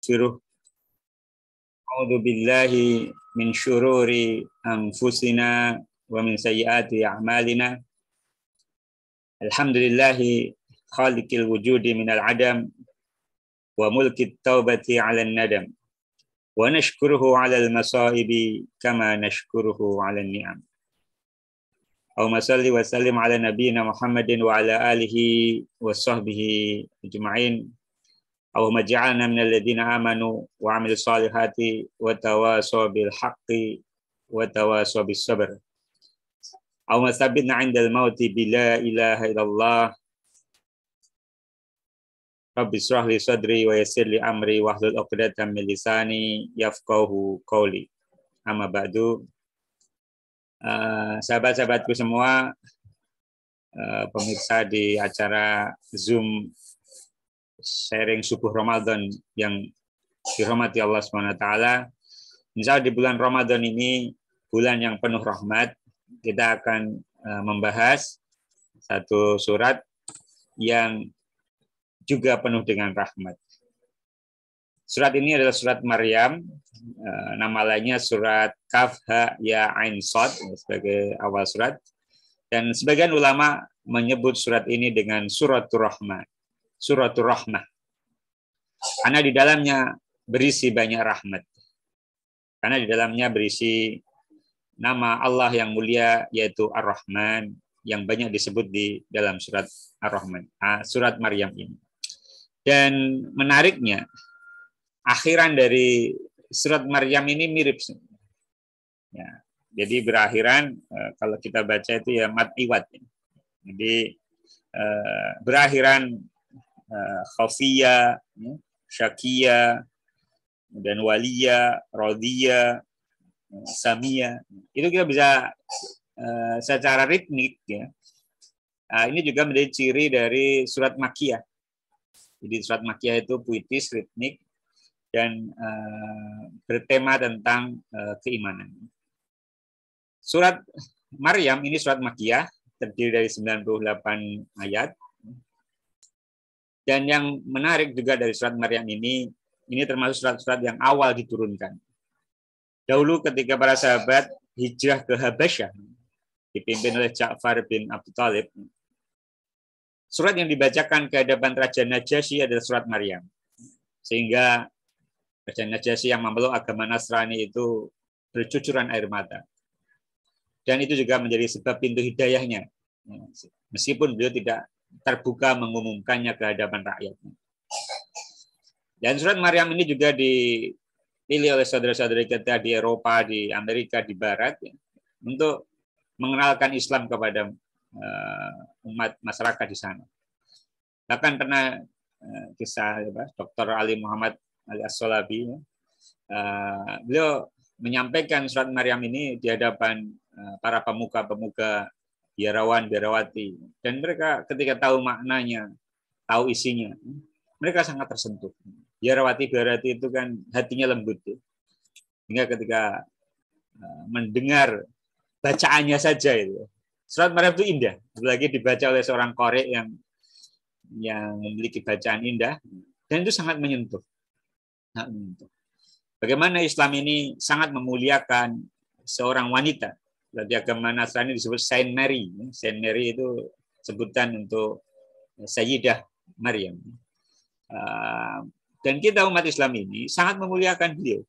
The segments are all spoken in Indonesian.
ونستغفره. أعوذ بالله من شرور أنفسنا ومن سيئات أعمالنا. الحمد لله خالق الوجود من العدم وملك التوبة على الندم ونشكره على المصائب كما نشكره على النعم. اللهم صل وسلم على نبينا محمد وعلى آله وصحبه أجمعين. اللهم اجعلنا من الذين آمنوا وعملوا الصالحات وتواصوا بالحق وتواصوا بالصبر. اللهم ثبتنا عند الموت بلا إله إلا الله. رب اشرح لي صدري ويسر لي أمري واحلل عقدة من لساني يفقهوا قولي. Amma ba'du. Sahabat-sahabatku semua, pemirsa di acara Zoom sharing subuh Ramadan yang dirahmati Allah SWT. Insya Allah di bulan Ramadan ini, bulan yang penuh rahmat, kita akan membahas satu surat yang juga penuh dengan rahmat. Surat ini adalah surat Maryam, nama lainnya surat Kaf Ha Ya Ain Shad sebagai awal surat. Dan sebagian ulama menyebut surat ini dengan suratul rahmah. Suratul rahmah. Karena di dalamnya berisi banyak rahmat. Karena di dalamnya berisi nama Allah yang mulia yaitu Ar-Rahman yang banyak disebut di dalam surat Ar-Rahman, surat Maryam ini. Dan menariknya, akhiran dari surat Maryam ini mirip. Ya, jadi berakhiran kalau kita baca itu ya mat iwat. Jadi berakhiran khafiyah, syakiyah, dan waliyah, radiyah, samiyah. Itu kita bisa secara ritmik ya. Ini juga menjadi ciri dari surat Makkiyah. Jadi surat Makkiyah itu puitis, ritmik, dan bertema tentang keimanan. Surat Maryam ini surat Makkiyah, terdiri dari 98 ayat. Dan yang menarik juga dari surat Maryam ini termasuk surat-surat yang awal diturunkan. Dahulu ketika para sahabat hijrah ke Habasyah, dipimpin oleh Ja'far bin Abi Thalib, surat yang dibacakan ke hadapan Raja Najasyi adalah surat Maryam. Sehingga Raja Najasyi yang memeluk agama Nasrani itu bercucuran air mata. Dan itu juga menjadi sebab pintu hidayahnya. Meskipun beliau tidak terbuka mengumumkannya ke hadapan rakyatnya. Dan surat Maryam ini juga dipilih oleh saudara-saudara kita di Eropa, di Amerika, di Barat, ya, untuk mengenalkan Islam kepada umat masyarakat di sana. Bahkan pernah kisah Dr. Ali Muhammad Al-As-Solabi, beliau menyampaikan surat Maryam ini di hadapan para pemuka-pemuka, biarawan-biarawati, dan mereka ketika tahu maknanya, tahu isinya, mereka sangat tersentuh. Biarawati-biarawati itu kan hatinya lembut, hingga ketika mendengar bacaannya saja itu, surat Maryam itu indah, apalagi dibaca oleh seorang qari yang memiliki bacaan indah, dan itu sangat menyentuh. Bagaimana Islam ini sangat memuliakan seorang wanita. Di agama Nasrani disebut Saint Mary. Saint Mary itu sebutan untuk Sayyidah Maryam. Dan kita umat Islam ini sangat memuliakan beliau.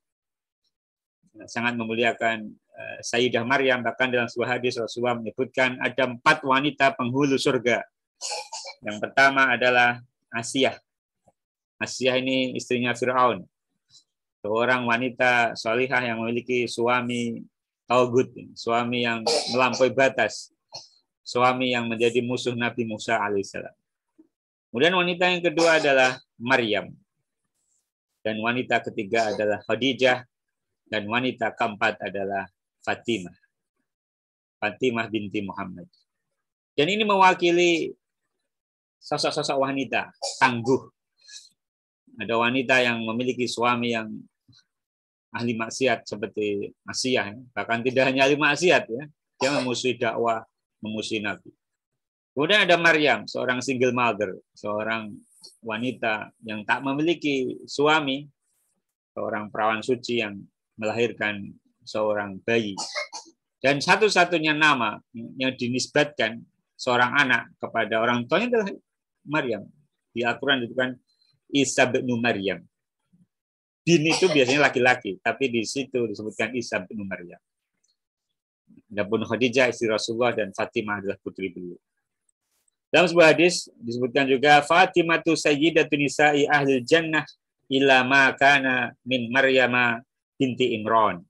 Sangat memuliakan Sayyidah Maryam. Bahkan dalam sebuah hadis Rasulullah menyebutkan ada 4 wanita penghulu surga. Yang pertama adalah Asiyah. Asiyah ini istrinya Fir'aun. Seorang wanita salihah yang memiliki suami taugut, suami yang melampaui batas, suami yang menjadi musuh Nabi Musa alaihissalam. Kemudian wanita yang kedua adalah Maryam. Dan wanita ketiga adalah Khadijah. Dan wanita keempat adalah Fatimah. Fatimah binti Muhammad. Dan ini mewakili sosok-sosok wanita tangguh. Ada wanita yang memiliki suami yang ahli maksiat seperti Asiyah, bahkan tidak hanya ahli maksiat, ya, dia memusuhi dakwah, memusuhi Nabi. Kemudian ada Maryam, seorang single mother, seorang wanita yang tak memiliki suami, seorang perawan suci yang melahirkan seorang bayi. Dan satu-satunya nama yang dinisbatkan seorang anak kepada orang tuanya adalah Maryam. Di Al-Quran itu kan Isa bin Maryam. Bin itu biasanya laki-laki, tapi di situ disebutkan Isa bin Maryam. Adapun Khadijah istri Rasulullah dan Fatimah adalah putri beliau. Dalam sebuah hadis disebutkan juga Fatimah tu sayyidatu nisa'i ahli jannah ila ma kana min Maryama binti Imran.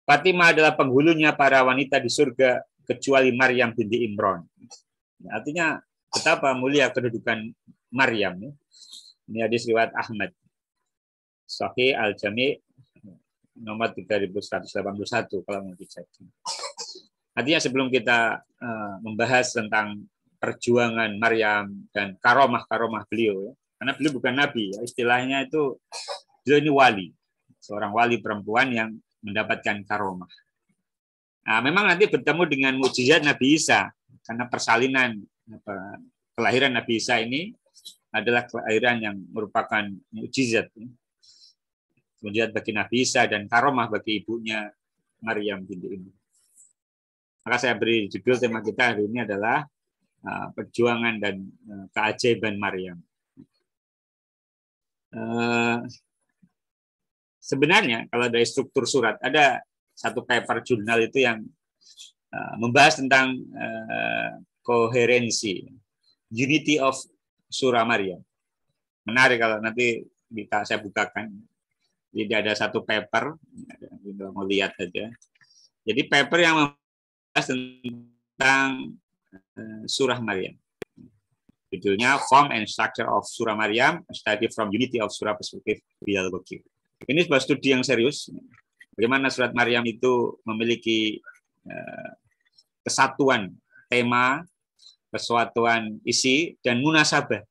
Fatimah adalah penghulunya para wanita di surga kecuali Maryam binti Imran. Artinya betapa mulia kedudukan Maryam. Ini hadis riwayat Ahmad. Sahih Al-Jami' nomor 3181 kalau mau dicek. Artinya sebelum kita membahas tentang perjuangan Maryam dan karomah-karomah beliau, ya, karena beliau bukan nabi, ya, istilahnya itu beliau ini wali, seorang wali perempuan yang mendapatkan karomah. Nah, memang nanti bertemu dengan mukjizat Nabi Isa, karena persalinan kelahiran Nabi Isa ini adalah kelahiran yang merupakan mukjizat. Mukjizat bagi Nabi Isa dan karomah bagi ibunya Maryam binti Imran. Maka saya beri judul tema kita hari ini adalah perjuangan dan keajaiban Maryam. Sebenarnya kalau dari struktur surat ada satu paper jurnal itu yang membahas tentang koherensi, unity of surah Maryam. Menarik kalau nanti saya bukakan. Jadi ada satu paper, mau lihat saja. Jadi paper yang membahas tentang surah Maryam. Judulnya Form and Structure of Surah Maryam, a Study from Unity of Surah Perspective Bilal Bokir. Ini sebuah studi yang serius. Bagaimana surat Maryam itu memiliki kesatuan tema, kesatuan isi, dan munasabah.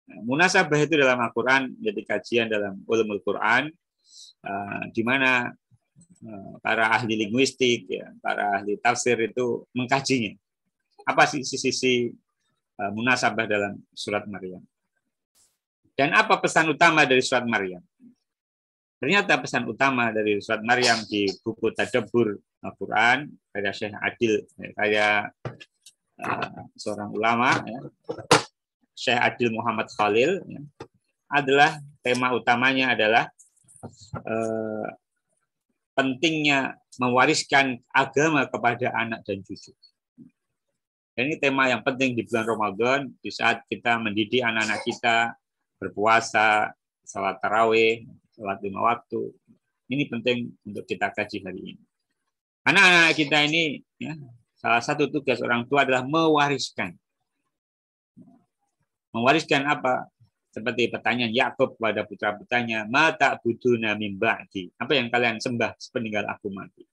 Munasabah itu dalam Al-Quran jadi kajian dalam ulumul Quran, di mana para ahli linguistik, ya, para ahli tafsir itu mengkajinya. Apa sisi-sisi munasabah dalam surat Maryam? Dan apa pesan utama dari surat Maryam? Ternyata pesan utama dari surat Maryam di buku Tadabbur Al-Quran, karya Syekh Adil, karya seorang ulama, ya, Syekh Adil Muhammad Khalil, ya, adalah tema utamanya adalah pentingnya mewariskan agama kepada anak dan cucu. Dan ini tema yang penting di bulan Ramadan, di saat kita mendidik anak-anak kita berpuasa, salat tarawih, salat 5 waktu. Ini penting untuk kita kaji hari ini. Karena anak-anak kita ini, ya, salah satu tugas orang tua adalah mewariskan. Mewariskan apa? Seperti pertanyaan Yakub kepada putra-putranya, "Ma ta'buduna min ba'di?" Apa yang kalian sembah sepeninggal aku mati?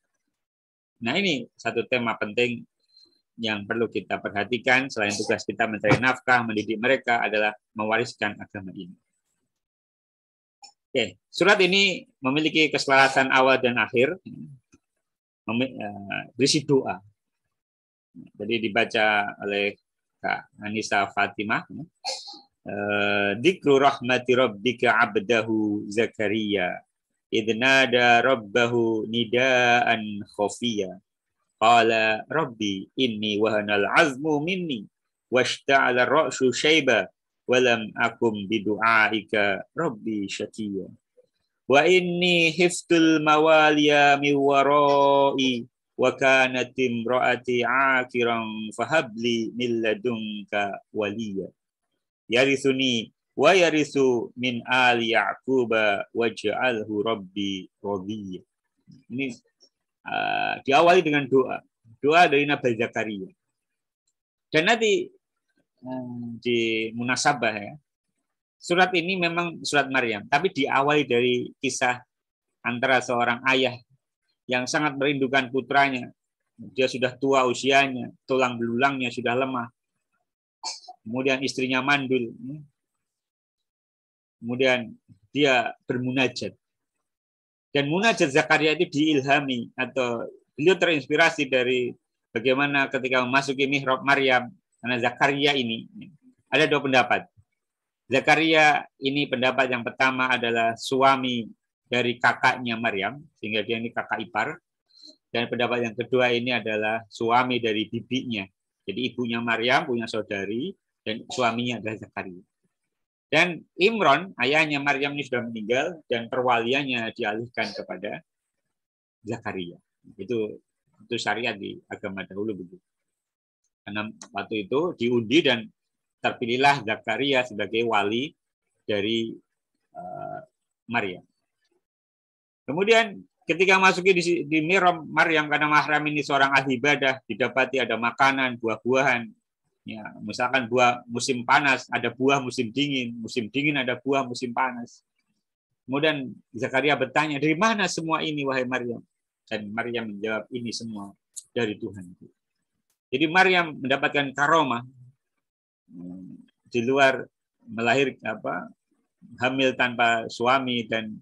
Nah, ini satu tema penting yang perlu kita perhatikan. Selain tugas kita mencari nafkah, mendidik mereka adalah mewariskan agama ini. Oke, surat ini memiliki keselarasan awal dan akhir, berisi doa. Jadi dibaca oleh Kak Anissa Fatimah. Dzikru rahmati rabbika 'abdahu Zakaria idnada rabbahu nidaan khafiyya qala rabbi inni wahanal 'azmu minni washta'ala ar-ra'su shayba wa lam akum bidu'aika rabbi syaqiyya wa inni hiftul mawaliya min wara'i wa kanat imraati 'aqiran fahabli min ladunka waliyya yarithuni wa yarithu min ali Yaquba waj'alhu rabbi radiyya. Ini diawali dengan doa dari Nabi Zakaria. Dan nanti di munasabah, ya, surat ini memang surat Maryam, tapi diawali dari kisah antara seorang ayah yang sangat merindukan putranya. Dia sudah tua usianya, tulang belulangnya sudah lemah. Kemudian istrinya mandul. Kemudian dia bermunajat. Dan munajat Zakaria itu diilhami atau beliau terinspirasi dari bagaimana ketika memasuki mihrab Maryam, karena Zakaria ini ada dua pendapat. Zakaria ini pendapat yang pertama adalah suami dari kakaknya Maryam, sehingga dia ini kakak ipar. Dan pendapat yang kedua ini adalah suami dari bibinya. Jadi ibunya Maryam punya saudari dan suaminya adalah Zakaria. Dan Imron, ayahnya Maryam ini sudah meninggal dan perwaliannya dialihkan kepada Zakaria. Itu syariat di agama dahulu begitu. Karena waktu itu diundi dan terpilihlah Zakaria sebagai wali dari Maryam. Kemudian ketika masuki di mihrab Maryam, karena Maryam ini seorang ahli ibadah, didapati ada makanan, buah-buahan. Ya, misalkan buah musim panas, ada buah musim dingin ada buah musim panas. Kemudian Zakaria bertanya, dari mana semua ini wahai Maryam? Dan Maryam menjawab, ini semua dari Tuhan. Jadi Maryam mendapatkan karomah di luar melahirkan hamil tanpa suami dan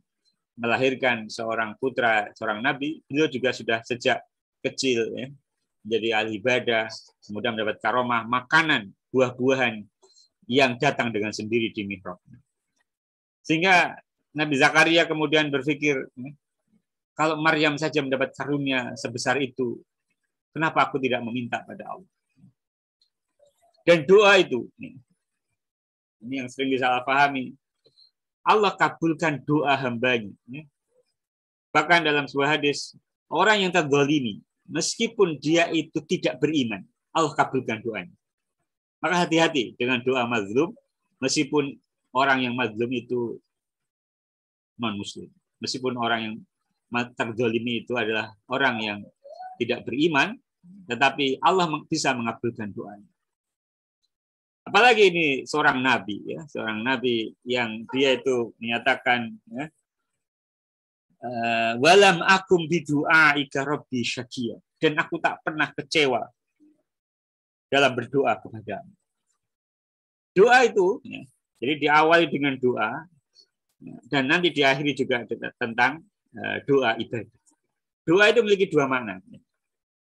melahirkan seorang putra, seorang nabi. Beliau juga sudah sejak kecil ya, menjadi ahli ibadah, kemudian mendapat karomah, makanan, buah-buahan yang datang dengan sendiri di mihrab. Sehingga Nabi Zakaria kemudian berpikir, kalau Maryam saja mendapat karunia sebesar itu, kenapa aku tidak meminta pada Allah? Dan doa itu, ini yang sering disalahpahami, Allah kabulkan doa hambanya. Bahkan dalam sebuah hadis, orang yang terzalimi, meskipun dia itu tidak beriman, Allah kabulkan doanya. Maka hati-hati dengan doa mazlum, meskipun orang yang mazlum itu non-muslim. Meskipun orang yang terzalimi itu adalah orang yang tidak beriman, tetapi Allah bisa mengabulkan doanya. Apalagi ini seorang nabi, ya, seorang nabi yang dia itu menyatakan, ya, walam akum bidu'aika rabbi syakiya, dan aku tak pernah kecewa dalam berdoa kepadamu. Doa itu, ya, jadi diawali dengan doa, ya, dan nanti diakhiri juga tentang doa ibadah. Doa itu memiliki dua makna.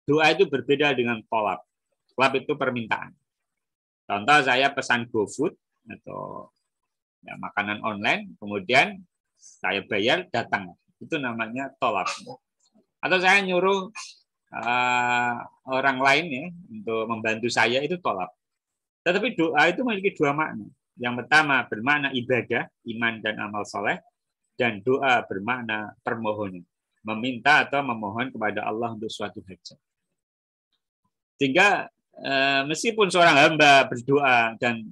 Doa itu berbeda dengan tolab. Tolab itu permintaan. Contoh saya pesan GoFood atau ya, makanan online, kemudian saya bayar datang, itu namanya tolab. Atau saya nyuruh orang lain ya untuk membantu saya, itu tolab. Tetapi doa itu memiliki dua makna. Yang pertama bermakna ibadah, iman dan amal soleh, dan doa bermakna permohonan, meminta atau memohon kepada Allah untuk suatu hajat. Sehingga meskipun seorang hamba berdoa dan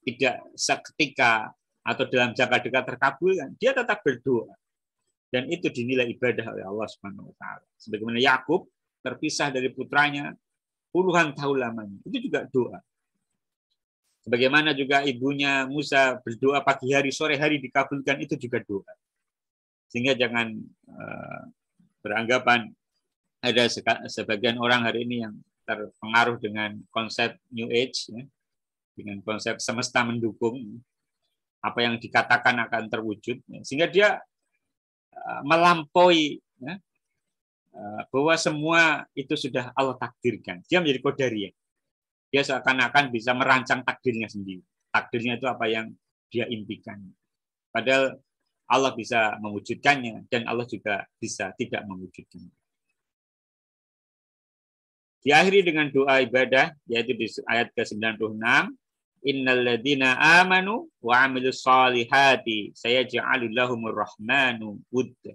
tidak seketika atau dalam jangka dekat terkabulkan, dia tetap berdoa. Dan itu dinilai ibadah oleh Allah Subhanahu wa taala. Sebagaimana Yakub terpisah dari putranya puluhan tahun lamanya, itu juga doa. Sebagaimana juga ibunya Musa berdoa pagi hari, sore hari dikabulkan, itu juga doa. Sehingga jangan beranggapan ada sebagian orang hari ini yang terpengaruh dengan konsep New Age, ya, dengan konsep semesta mendukung, apa yang dikatakan akan terwujud, ya, sehingga dia melampaui, ya, bahwa semua itu sudah Allah takdirkan. Dia menjadi qadariyah. Dia seakan-akan bisa merancang takdirnya sendiri. Takdirnya itu apa yang dia impikan. Padahal Allah bisa mewujudkannya dan Allah juga bisa tidak mewujudkannya. Diakhiri dengan doa ibadah, yaitu di ayat ke-96, innal ladzina amanu wa amilus solihati sayaj'alu lahumur rahmanu wudda.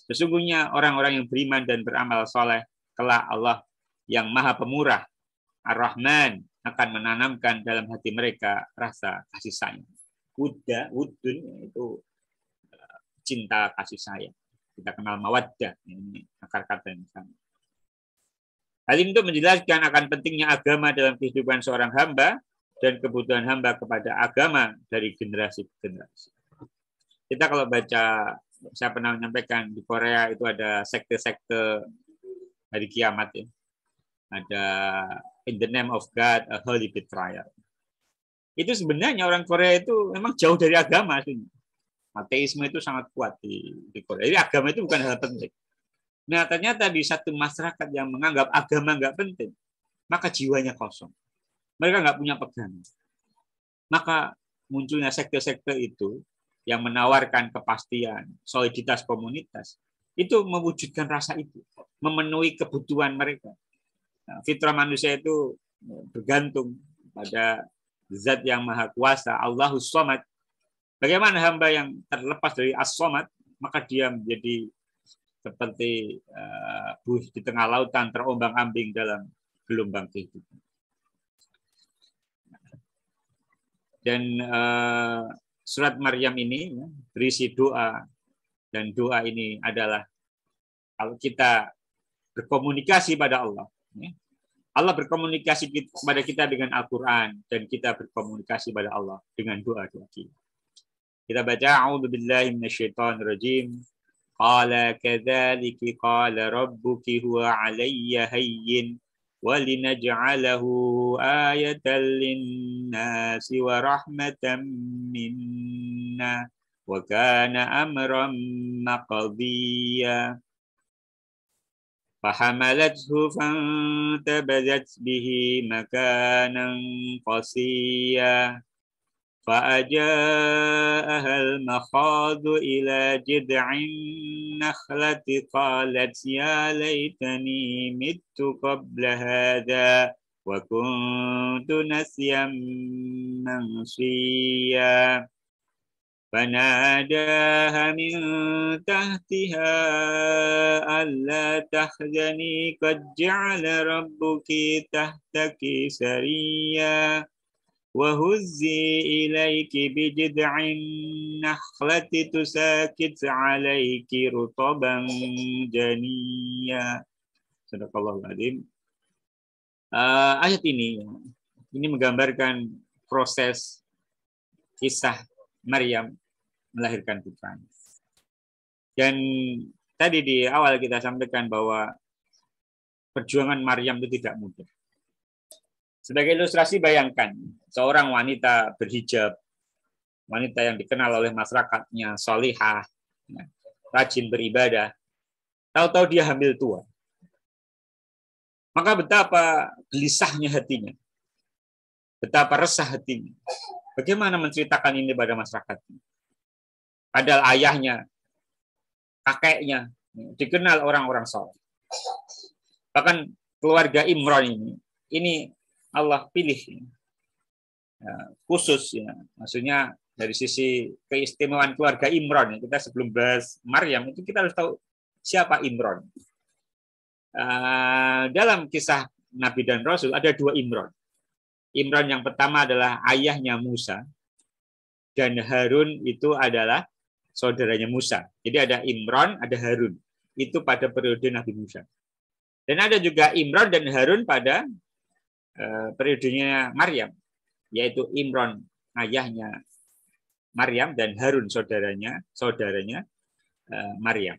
Sesungguhnya orang-orang yang beriman dan beramal soleh, kelak Allah yang Maha Pemurah, Ar-Rahman, akan menanamkan dalam hati mereka rasa kasih sayang. Wudda, wuddun itu cinta kasih sayang. Kita kenal mawaddah, ini akar kata yang sama. Hal ini untuk menjelaskan akan pentingnya agama dalam kehidupan seorang hamba dan kebutuhan hamba kepada agama dari generasi ke generasi. Kita kalau baca, saya pernah menyampaikan di Korea itu ada sekte-sekte hari kiamat ya. Ada In the Name of God, a Holy Betrayal. Itu sebenarnya orang Korea itu memang jauh dari agama. Ateisme itu sangat kuat di Korea. Jadi agama itu bukan hal penting. Nah, ternyata di satu masyarakat yang menganggap agama nggak penting, maka jiwanya kosong. Mereka nggak punya pegangan. Maka munculnya sekte-sekte itu yang menawarkan kepastian, soliditas komunitas, itu mewujudkan rasa itu, memenuhi kebutuhan mereka. Nah, fitrah manusia itu bergantung pada zat yang maha kuasa, Allahus Somad. Bagaimana hamba yang terlepas dari As-Somad, maka dia menjadi seperti buih di tengah lautan, terombang-ambing dalam gelombang kehidupan. Dan surat Maryam ini berisi doa, dan doa ini adalah kalau kita berkomunikasi pada Allah, Allah berkomunikasi kepada kita dengan Al-Quran, dan kita berkomunikasi pada Allah dengan doa-doa kita. Kita baca A'udzubillahi minasyaitonirrajim. Qala kadzalika qala rabbuki huwa 'alayya hayyin wa linaj'alahu ayatan lin-nasi wa rahmatan minna wa kana amran maqdiyya. Fahamalathu fantabazat bihi makanan qasiyya. فأجاءها المخاض إلى جذع النخلة قالت يا ليتني مت قبل هذا وكنت نسيا منسيا فناداها من تحتها ألا تحزني قد جعل ربك تحتك سريا وهزي إليك بجذع النخلة تساقط عليك رطبا جنيا. Sadaqallahul Adzim. Ayat ini menggambarkan proses kisah Maryam melahirkan putranya. Dan tadi di awal kita sampaikan bahwa perjuangan Maryam itu tidak mudah. Sebagai ilustrasi, bayangkan seorang wanita berhijab, wanita yang dikenal oleh masyarakatnya salihah, rajin beribadah, tahu-tahu dia hamil tua. Maka betapa gelisahnya hatinya, betapa resah hatinya. Bagaimana menceritakan ini pada masyarakatnya? Padahal ayahnya, kakeknya dikenal orang-orang saleh. Bahkan keluarga Imran ini Allah pilih khusus, maksudnya dari sisi keistimewaan keluarga Imran. Kita sebelum bahas Maryam itu kita harus tahu siapa Imran. Dalam kisah Nabi dan Rasul ada dua Imran. Imran yang pertama adalah ayahnya Musa, dan Harun itu adalah saudaranya Musa. Jadi ada Imran, ada Harun. Itu pada periode Nabi Musa. Dan ada juga Imran dan Harun pada periodenya Maryam, yaitu Imran ayahnya Maryam dan Harun saudaranya Maryam.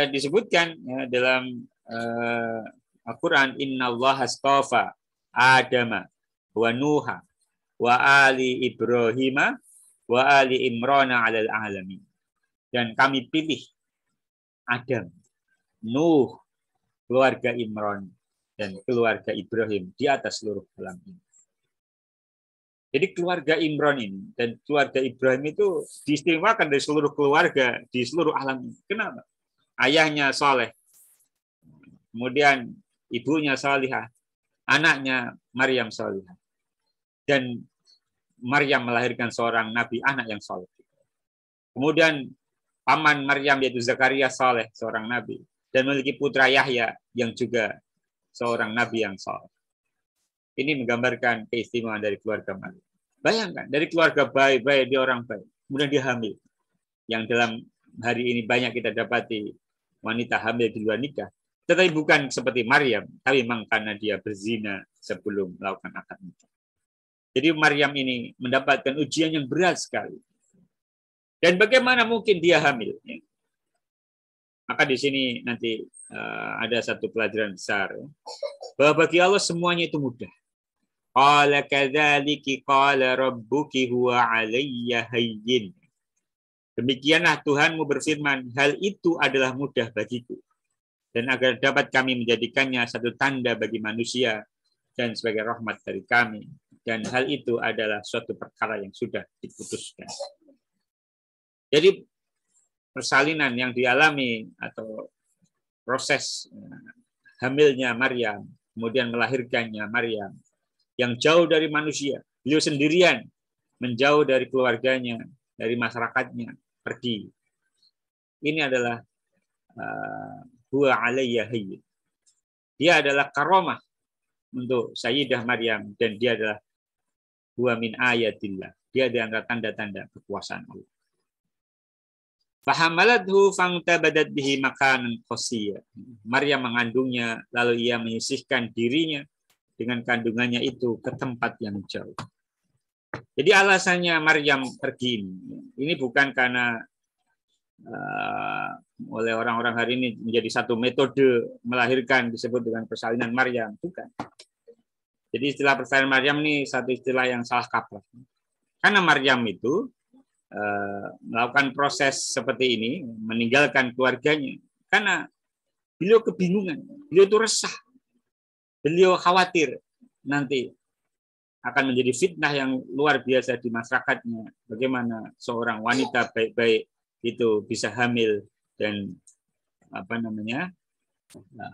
Disebutkan dalam Al-Quran, Innallaha astafa Adama wa Nuha wa ali Ibrahim wa ali Imrana 'alal alamin. Dan kami pilih Adam, Nuh, keluarga Imran, dan keluarga Ibrahim di atas seluruh alam ini. Jadi keluarga Imran ini dan keluarga Ibrahim itu diistimewakan dari seluruh keluarga di seluruh alam ini. Kenapa? Ayahnya soleh, kemudian ibunya salihah, anaknya Maryam salihah, dan Maryam melahirkan seorang nabi anak yang soleh. Kemudian paman Maryam yaitu Zakaria saleh, seorang nabi, dan memiliki putra Yahya yang juga seorang nabi yang saleh. Ini menggambarkan keistimewaan dari keluarga Maryam. Bayangkan, dari keluarga baik-baik, dia orang baik, kemudian dia hamil. Yang dalam hari ini banyak kita dapati wanita hamil di luar nikah, tetapi bukan seperti Maryam, tapi memang karena dia berzina sebelum melakukan akad nikah. Jadi Maryam ini mendapatkan ujian yang berat sekali. Dan bagaimana mungkin dia hamil? Maka di sini nanti ada satu pelajaran besar, bahwa bagi Allah semuanya itu mudah. Qala kadzalika qala rabbuki huwa 'alayya hayyin. Demikianlah Tuhanmu berfirman, hal itu adalah mudah bagiku. Dan agar dapat kami menjadikannya satu tanda bagi manusia dan sebagai rahmat dari kami. dan hal itu adalah suatu perkara yang sudah diputuskan. Jadi persalinan yang dialami atau proses hamilnya Maryam, kemudian melahirkannya Maryam, yang jauh dari manusia, beliau sendirian, menjauh dari keluarganya, dari masyarakatnya, pergi. Ini adalah huwa alayya hayyin. Dia adalah karomah untuk Sayyidah Maryam, dan dia adalah huwa min ayatillah. Dia di antara tanda-tanda kekuasaan Allah. Fahamalathu fangtabadat bihi makanan qasiyya. Maryam mengandungnya, lalu ia menyisihkan dirinya dengan kandungannya itu ke tempat yang jauh. Jadi alasannya Maryam pergi ini bukan karena oleh orang-orang hari ini menjadi satu metode melahirkan disebut dengan persalinan Maryam, bukan. Jadi istilah persalinan Maryam ini satu istilah yang salah kaprah. Karena Maryam itu melakukan proses seperti ini, meninggalkan keluarganya, karena beliau kebingungan, beliau itu resah, beliau khawatir nanti akan menjadi fitnah yang luar biasa di masyarakatnya. Bagaimana seorang wanita baik-baik itu bisa hamil dan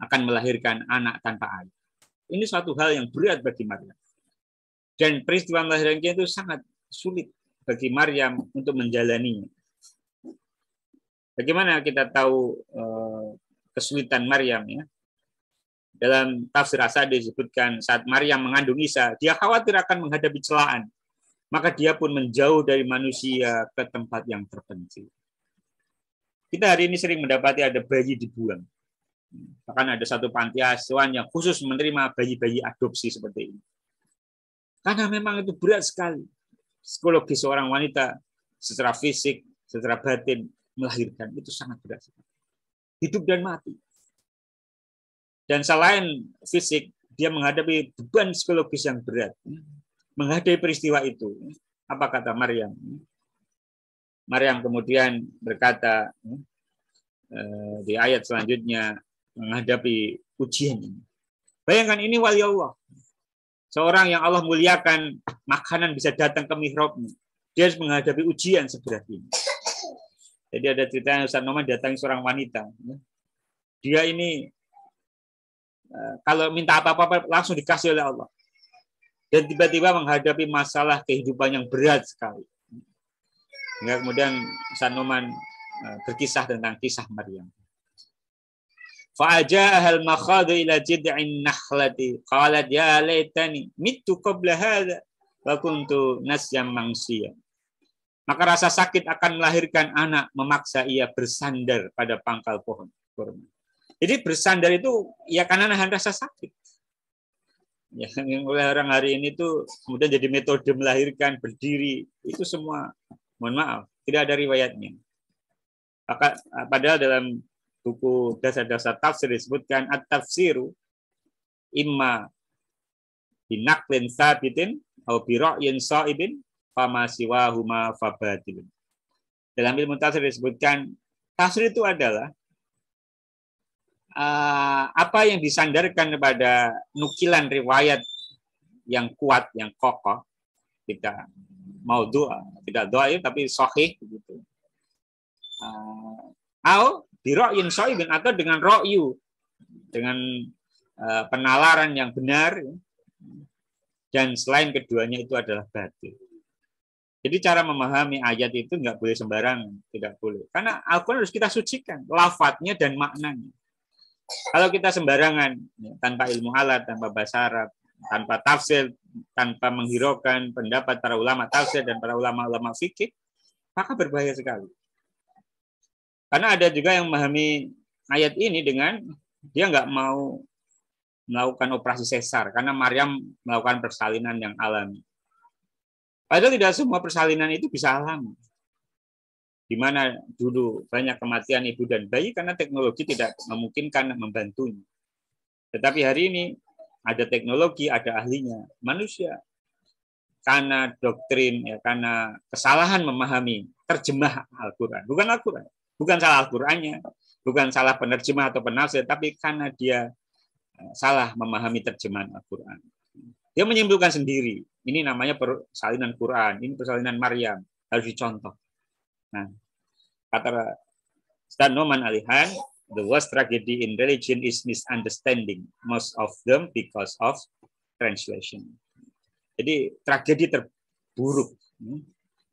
akan melahirkan anak tanpa ayah. Ini suatu hal yang berat bagi Maryam. Dan peristiwa melahirkannya itu sangat sulit bagi Maryam untuk menjalaninya. Bagaimana kita tahu kesulitan Maryam ya? Dalam tafsir As-Sa'di disebutkan saat Maryam mengandung Isa, dia khawatir akan menghadapi celaan. Maka dia pun menjauh dari manusia ke tempat yang terpencil. Kita hari ini sering mendapati ada bayi dibuang. Bahkan ada satu panti asuhan yang khusus menerima bayi-bayi adopsi seperti ini. Karena memang itu berat sekali. Psikologi seorang wanita secara fisik, secara batin melahirkan itu sangat berat sekali. Hidup dan mati. Dan selain fisik, dia menghadapi beban psikologis yang berat. Menghadapi peristiwa itu. Apa kata Maryam? Maryam kemudian berkata di ayat selanjutnya menghadapi ujian ini. Bayangkan ini wali Allah. Seorang yang Allah muliakan, makanan bisa datang ke mihrabnya. Dia harus menghadapi ujian seberat ini. Jadi ada ceritanya Ustaz Noman datangi seorang wanita. Dia ini kalau minta apa-apa langsung dikasih oleh Allah. Dan tiba-tiba menghadapi masalah kehidupan yang berat sekali. Hingga kemudian Ustaz Noman berkisah tentang kisah Maryam. Fa'aja'ahal makhadu ila jid'in nakhlati qalat ya laitani mittu qabla hadha wa kuntu nasyam mansiyya. Maka rasa sakit akan melahirkan anak memaksa ia bersandar pada pangkal pohon kurma. Jadi bersandar itu ya karena nahan rasa sakit. Ya, yang oleh orang hari ini tuh kemudian jadi metode melahirkan berdiri itu semua, mohon maaf, tidak ada riwayatnya. Padahal dalam buku dasar-dasar tafsir disebutkan at-tafsiru imma binaqlin sabitin atau bira'yin sa'ibin fama siwahuma fabatilun. Dalam ilmu tafsir disebutkan tafsir itu adalah apa yang disandarkan kepada nukilan riwayat yang kuat, yang kokoh, tidak maudhu', tidak dhaif tapi sahih begitu. Atau bira'yin sa'ibin atau dengan ra'yu, dengan penalaran yang benar, dan selain keduanya itu adalah batil. Jadi cara memahami ayat itu nggak boleh sembarangan, tidak boleh. Karena Al-Quran harus kita sucikan, lafadznya dan maknanya. Kalau kita sembarangan, tanpa ilmu alat, tanpa bahasa Arab, tanpa tafsir, tanpa menghiraukan pendapat para ulama tafsir dan para ulama-ulama fikih, maka berbahaya sekali. Karena ada juga yang memahami ayat ini dengan dia nggak mau melakukan operasi sesar, karena Maryam melakukan persalinan yang alami. Padahal tidak semua persalinan itu bisa alami. Di mana dulu banyak kematian ibu dan bayi karena teknologi tidak memungkinkan membantunya. Tetapi hari ini ada teknologi, ada ahlinya. Manusia karena doktrin, ya, karena kesalahan memahami terjemah Al-Quran. Bukan Al-Quran, bukan salah Al-Qurannya, bukan salah penerjemah atau penafsir, tapi karena dia salah memahami terjemahan Al-Quran. Dia menyimpulkan sendiri. Ini namanya persalinan Quran, ini persalinan Maryam, harus dicontoh. Nah, kata Ustaz Noman Alihan, the worst tragedy in religion is misunderstanding, most of them because of translation. Jadi tragedi terburuk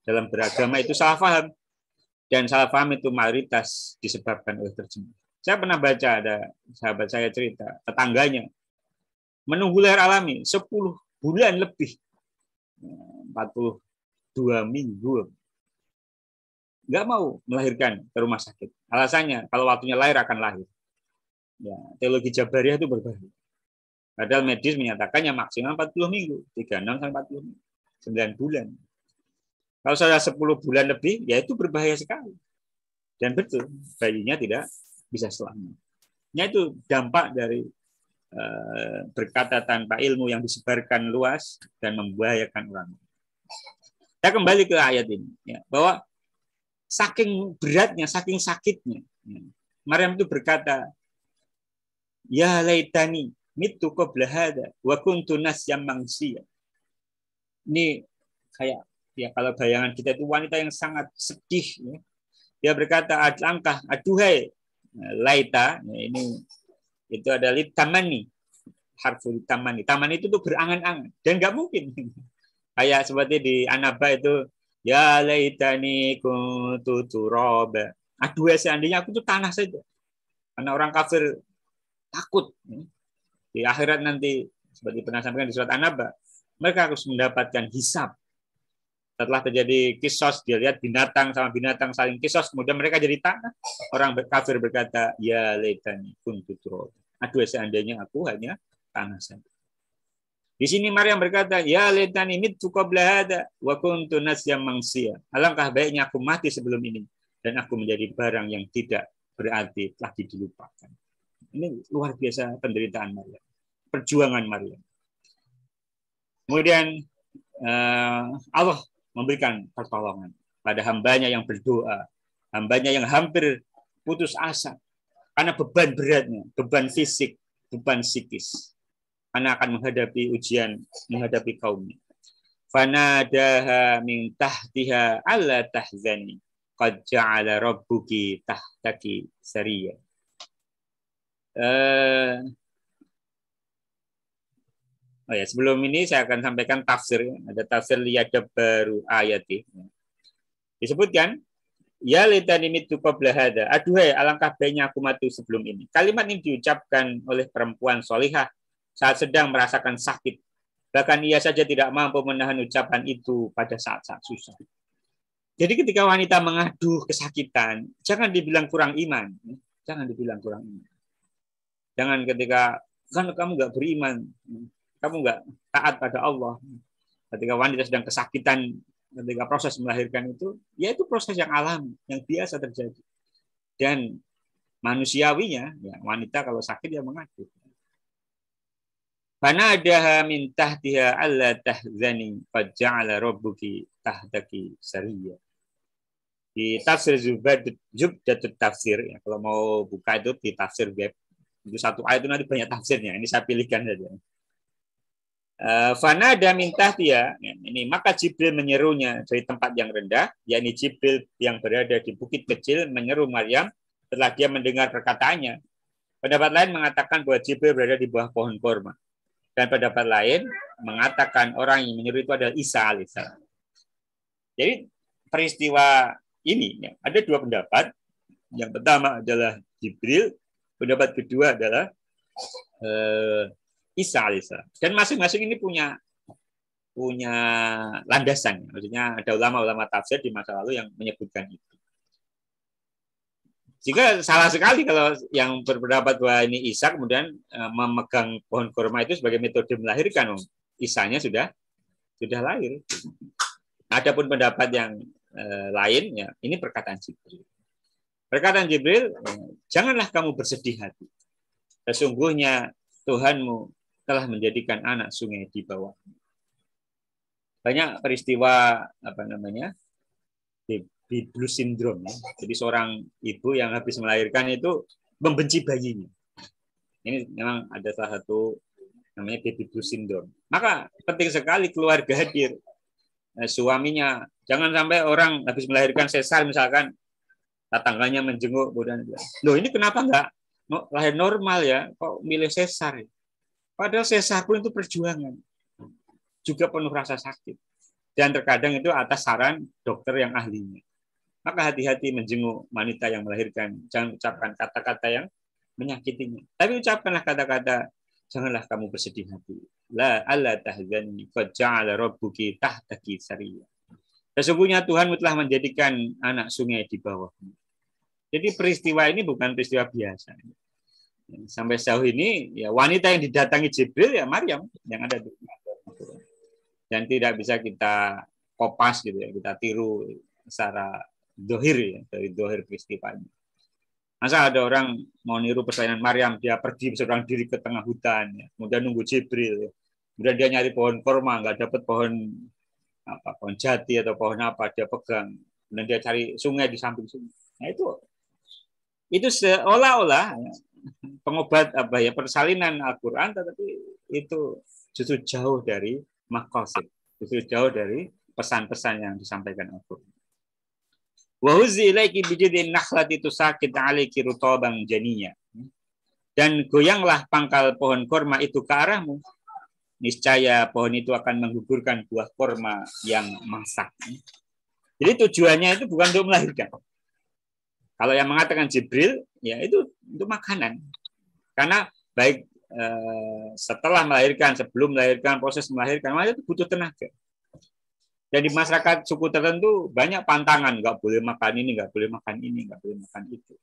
dalam beragama itu salah paham. Dan salah paham itu mayoritas disebabkan oleh terjemah. Saya pernah baca, ada sahabat saya cerita, tetangganya menunggu lahir alami 10 bulan lebih. 42 minggu. Nggak mau melahirkan ke rumah sakit. Alasannya, kalau waktunya lahir akan lahir. Ya, teologi Jabariyah itu berbahaya. Padahal medis menyatakannya maksimal 40 minggu. 36 sampai 40 minggu. 9 bulan. Kalau sudah 10 bulan lebih, ya itu berbahaya sekali. Dan betul, bayinya tidak bisa selamat. Nah, itu dampak dari berkata tanpa ilmu yang disebarkan luas dan membahayakan orang. Saya kembali ke ayat ini, ya, bahwa saking beratnya, saking sakitnya, Maryam itu berkata, ya laitani mitu qabla hada wa kuntu nasyan mansiya. Ini kayak, ya, kalau bayangan kita itu wanita yang sangat sedih, ya. Dia berkata, alangkah, aduhai laita, ya, ini itu adalah tamani, harful tamani. Tamani itu tuh berangan-angan dan nggak mungkin. Kayak seperti di An-Naba itu, ya laitani kuntu turaba. Aduhai, seandainya aku tuh tanah saja. Karena orang kafir takut di akhirat nanti, seperti pernah sampaikan di surat An-Naba, mereka harus mendapatkan hisab. Setelah terjadi kisos, dia lihat binatang sama binatang saling kisos, kemudian mereka jadi tanah. Orang kafir berkata, ya laitani kuntu turaba. Aduh, seandainya aku hanya tanah saja. Di sini Maryam berkata, ya laitani mitu qabla hada wa kuntu nasyan mansiya. Alangkah baiknya aku mati sebelum ini dan aku menjadi barang yang tidak berarti, telah dilupakan. Ini luar biasa penderitaan Maryam, perjuangan Maryam. Kemudian Allah memberikan pertolongan pada hambanya yang berdoa, hambanya yang hampir putus asa karena beban beratnya, beban fisik, beban psikis, karena akan menghadapi ujian, menghadapi kaumnya. Fanadaha min tahtiha alla tahzani qad ja'ala rabbuki tahtaki sariyya. Oh ya, sebelum ini saya akan sampaikan tafsir. Ada tafsir liyadab baru ayati. Disebutkan, ya laitani mitu qabla hada. Aduhai, alangkah baiknya aku mati sebelum ini. Kalimat ini diucapkan oleh perempuan solihah saat sedang merasakan sakit. Bahkan ia saja tidak mampu menahan ucapan itu pada saat-saat susah. Jadi ketika wanita mengadu kesakitan, jangan dibilang kurang iman. Jangan dibilang kurang iman. Jangan ketika, kan kamu nggak beriman, kamu nggak taat pada Allah. Ketika wanita sedang kesakitan, ketika proses melahirkan itu, ya itu proses yang alami, yang biasa terjadi. Dan manusiawinya, ya, wanita kalau sakit ya mengadu. Fanadaha min tahtiha alla tahzani qad ja'ala rabbuki tahtaki sariyya. Di tafsir Zubdatut Tafsir, ya, kalau mau buka itu di tafsir web, itu satu ayat itu nanti banyak tafsirnya. Ini saya pilihkan saja. Fanada min tahtiha, ini maka Jibril menyerunya dari tempat yang rendah, yakni Jibril yang berada di bukit kecil menyeru Maryam setelah dia mendengar perkataannya. Pendapat lain mengatakan bahwa Jibril berada di bawah pohon korma. Dan pendapat lain mengatakan orang yang menyeru itu adalah Isa alaihissalam. Jadi peristiwa ini, ya, ada dua pendapat. Yang pertama adalah Jibril, pendapat kedua adalah Isa alaihissalam. Dan masing-masing ini punya landasan. Maksudnya ada ulama-ulama tafsir di masa lalu yang menyebutkan itu. Jika salah sekali kalau yang berpendapat bahwa ini Isa kemudian memegang pohon kurma itu sebagai metode melahirkan. Isanya sudah lahir. Adapun pendapat yang lain, ya, ini perkataan Jibril. Perkataan Jibril, janganlah kamu bersedih hati. Sesungguhnya Tuhanmu telah menjadikan anak sungai di bawah. Banyak peristiwa baby blues syndrome. Ya. Jadi seorang ibu yang habis melahirkan itu membenci bayinya. Ini memang ada salah satu namanya baby blues syndrome. Maka penting sekali keluarga hadir, suaminya. Jangan sampai orang habis melahirkan sesar misalkan, tetangganya menjenguk, kemudian loh ini kenapa enggak lahir normal ya, kok milih sesar? Padahal sesar pun itu perjuangan, juga penuh rasa sakit. Dan terkadang itu atas saran dokter yang ahlinya. Maka hati-hati menjenguk wanita yang melahirkan. Jangan ucapkan kata-kata yang menyakitinya. Tapi ucapkanlah kata-kata, janganlah kamu bersedih hati. La alla tahzani qad ja'ala rabbuki tahtaki sariyya. Sesungguhnya Tuhanmu telah menjadikan anak sungai di bawahmu. Jadi peristiwa ini bukan peristiwa biasa. Sampai sejauh ini ya wanita yang didatangi Jibril ya Maryam yang ada di dan tidak bisa kita kopas gitu ya, kita tiru secara dohir ya, dari dohir peristiwa ini. Masa ada orang mau niru persalinan Maryam, dia pergi seorang diri ke tengah hutan, ya. Kemudian nunggu Jibril, ya. Kemudian dia nyari pohon korma, nggak dapat pohon jati atau pohon apa, dia pegang, kemudian dia cari sungai di samping sungai. Nah itu seolah-olah ya, pengobat persalinan Al-Quran, tetapi itu justru jauh dari maqasid, justru jauh dari pesan-pesan yang disampaikan Al-Quran. Wa huzzi ilaiki bijidin nakhlati tusaqit 'alaiki rutaban janiyya. Dan goyanglah pangkal pohon korma itu ke arahmu. Niscaya pohon itu akan menggugurkan buah korma yang masak. Jadi tujuannya itu bukan untuk melahirkan. Kalau yang mengatakan Jibril, ya itu untuk makanan. Karena baik setelah melahirkan, sebelum melahirkan, proses melahirkan, itu butuh tenaga. Dan di masyarakat suku tertentu banyak pantangan, nggak boleh makan ini, nggak boleh makan ini, nggak boleh makan itu.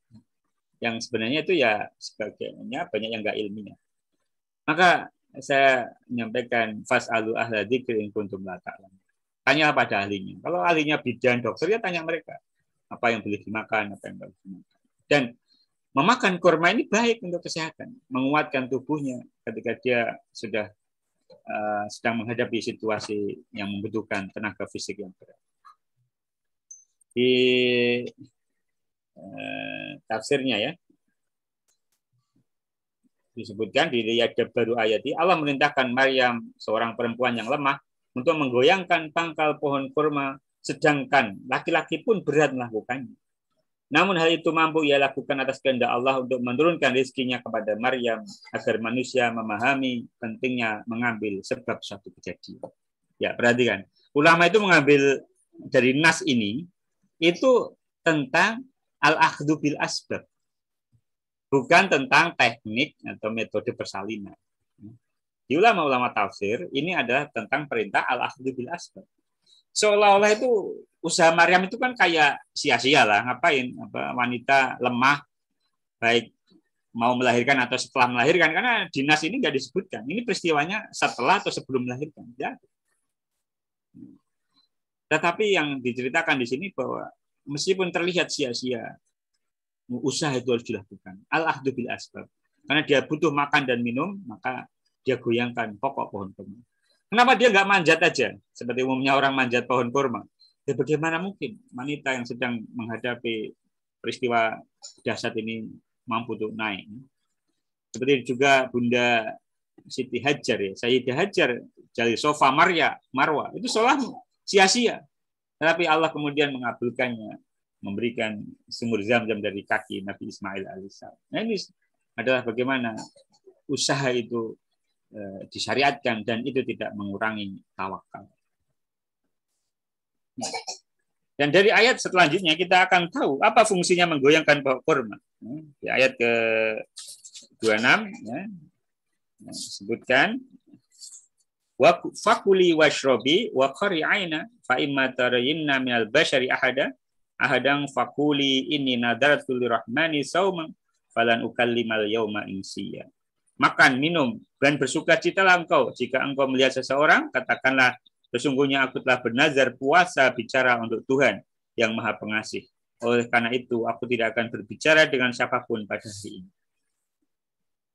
Yang sebenarnya itu ya sebagainya banyak yang nggak ilmiah. Maka saya menyampaikan fas'alu ahla dzikri in kuntum la ta'lamun. Tanya pada ahlinya. Kalau ahlinya bidan dokter ya tanya mereka apa yang boleh dimakan, apa yang nggak boleh dimakan. Dan memakan kurma ini baik untuk kesehatan, menguatkan tubuhnya ketika dia sudah sedang menghadapi situasi yang membutuhkan tenaga fisik yang berat. Di tafsirnya ya disebutkan di Riyadh baru ayati, Allah merintahkan Maryam, seorang perempuan yang lemah, untuk menggoyangkan pangkal pohon kurma, sedangkan laki-laki pun berat melakukannya. Namun hal itu mampu ia lakukan atas kehendak Allah untuk menurunkan rezekinya kepada Maryam agar manusia memahami pentingnya mengambil sebab suatu kejadian. Ya, perhatikan. Ulama itu mengambil dari nas ini itu tentang al-akhdhu bil asbab. Bukan tentang teknik atau metode persalinan. Di ulama-ulama tafsir ini adalah tentang perintah al-akhdhu bil asbab. Seolah-olah itu usaha Maryam itu kan kayak sia-sia lah, ngapain wanita lemah baik mau melahirkan atau setelah melahirkan, karena dinas ini nggak disebutkan. Ini peristiwanya setelah atau sebelum melahirkan. Ya. Tetapi yang diceritakan di sini bahwa meskipun terlihat sia-sia, usaha itu harus dilakukan. Al-ahdu bil asbab. Karena dia butuh makan dan minum, maka dia goyangkan pokok pohon kurma. Kenapa dia nggak manjat aja? Seperti umumnya orang manjat pohon kurma. Ya bagaimana mungkin wanita yang sedang menghadapi peristiwa dahsyat ini mampu untuk naik? Seperti juga Bunda Siti Hajar ya, Sayyidah Hajar dari sofa Marwa itu seolah sia-sia. Tetapi Allah kemudian mengabulkannya, memberikan sumur Zam-Zam dari kaki Nabi Ismail alaihissalam. Nah ini adalah bagaimana usaha itu disyariatkan dan itu tidak mengurangi tawakal. Dan dari ayat selanjutnya kita akan tahu apa fungsinya menggoyangkan pohon kurma. Di ayat ke-26 ya, disebutkan wa fakuli washrobi wa qari aina fa imma tarayinna minal bashari ahadang fakuli inni nadartu lirahmani sauman falan ukallimal yauma insiya. Makan, minum, dan bersukacitalah engkau. Jika engkau melihat seseorang, katakanlah, sesungguhnya aku telah bernazar puasa bicara untuk Tuhan yang Maha Pengasih. Oleh karena itu, aku tidak akan berbicara dengan siapapun pada hari ini.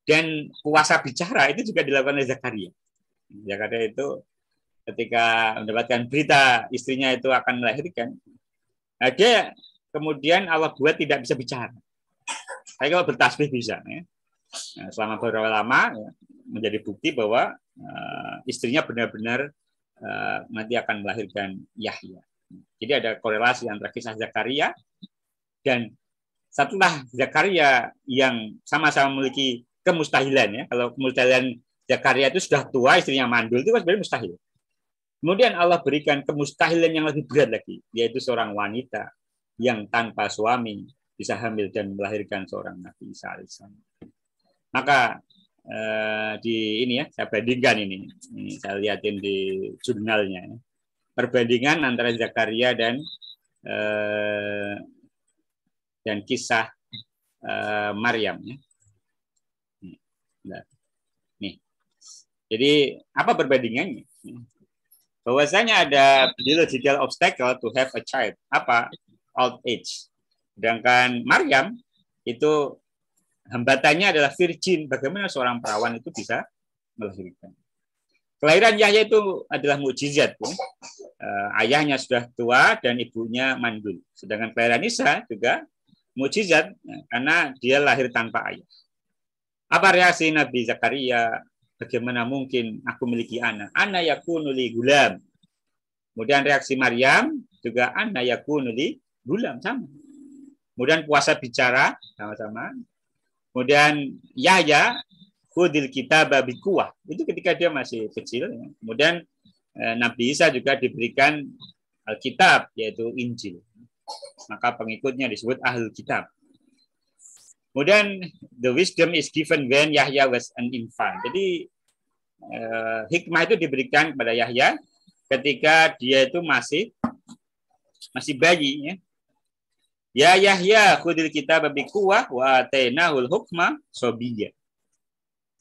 Dan puasa bicara itu juga dilakukan oleh Zakaria. Zakaria itu ketika mendapatkan berita istrinya itu akan melahirkan, dia kemudian Allah buat tidak bisa bicara. Tapi kalau bertasbih bisa. Ya. Nah, selama beberapa lama ya, menjadi bukti bahwa istrinya benar-benar nanti akan melahirkan Yahya. Jadi ada korelasi antara kisah Zakaria dan setelah Zakaria yang sama-sama memiliki kemustahilan ya. Kalau kemustahilan Zakaria itu sudah tua, istrinya mandul, itu kan sebenarnya mustahil. Kemudian Allah berikan kemustahilan yang lebih berat lagi, yaitu seorang wanita yang tanpa suami bisa hamil dan melahirkan seorang Nabi Isa alaihissalam. Maka di ini ya, saya bandingkan ini saya lihatin di jurnalnya. Perbandingan antara Zakaria dan kisah Maryam ya. Nih. Jadi apa perbandingannya? Bahwasanya ada biological obstacle to have a child. Apa? Old age. Sedangkan Maryam itu hambatannya adalah virgin. Bagaimana seorang perawan itu bisa melahirkan? Kelahiran Yahya itu adalah mukjizat. Ya. Ayahnya sudah tua dan ibunya mandul. Sedangkan kelahiran Isa juga mukjizat ya, karena dia lahir tanpa ayah. Apa reaksi Nabi Zakaria? Bagaimana mungkin aku memiliki anak? Ana yakunu li gulam. Kemudian reaksi Maryam juga ana yakunu li gulam sama. Kemudian puasa bicara sama-sama. Kemudian Yahya khudil kitaba biquwah. Itu ketika dia masih kecil. Kemudian Nabi Isa juga diberikan Alkitab yaitu Injil. Maka pengikutnya disebut Ahlul Kitab. Kemudian the wisdom is given when Yahya was an infant. Jadi hikmah itu diberikan kepada Yahya ketika dia itu masih bayi. Ya Yahya khudil kitab biquwah wa atainahul hukma sobiyya.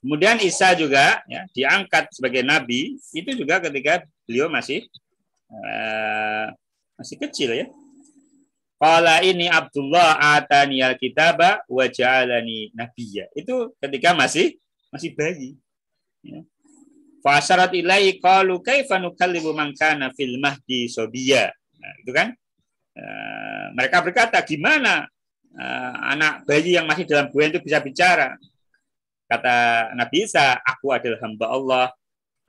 Kemudian Isa juga ya, diangkat sebagai nabi itu juga ketika beliau masih kecil ya. Qala ini Abdullah atani al-kitaba wa ja'alani nabiyya. Itu ketika masih bayi. Ya. Fa asyarat ilai qalu kaifa nukallimu man kana fil mahdi sobiyya. Nah, itu kan mereka berkata gimana anak bayi yang masih dalam buah itu bisa bicara. Kata Nabi Isa, aku adalah hamba Allah.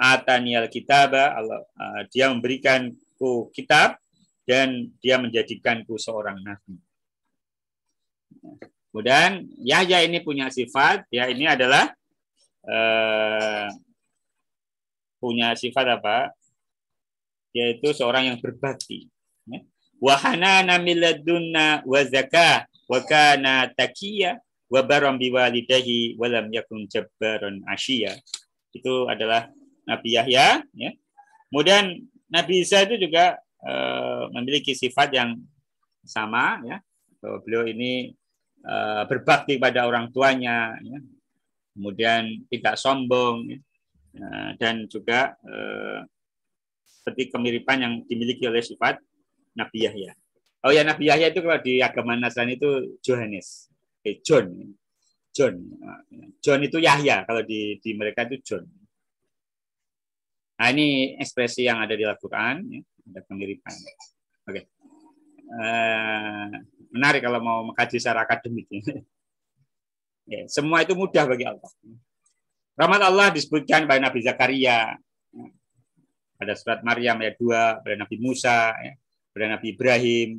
Atani al-kitaba, Allah dia memberikanku kitab dan dia menjadikanku seorang nabi. Kemudian Yahya ini punya sifat, ya ini adalah punya sifat apa? Yaitu seorang yang berbakti. Wa hanana min ladunna wa zakah wa kana taqiyya wa baram biwalidayhi wa lam yakun jabbaran ashiya. Itu adalah Nabi Yahya, ya. Kemudian Nabi Isa itu juga memiliki sifat yang sama ya. Beliau ini berbakti pada orang tuanya ya. Kemudian tidak sombong ya. Dan juga seperti kemiripan yang dimiliki oleh sifat Nabi Yahya. Oh ya, Nabi Yahya itu kalau di agama Nasrani itu Johannes. John itu Yahya, kalau di mereka itu John. Nah, ini ekspresi yang ada di Al-Qur'an ya. Ada kemiripan. Oke. Menarik kalau mau mengkaji secara akademik. Ya, semua itu mudah bagi Allah. Rahmat Allah disebutkan pada Nabi Zakaria, pada surat Maryam ayat 2, pada Nabi Musa, pada Nabi Ibrahim,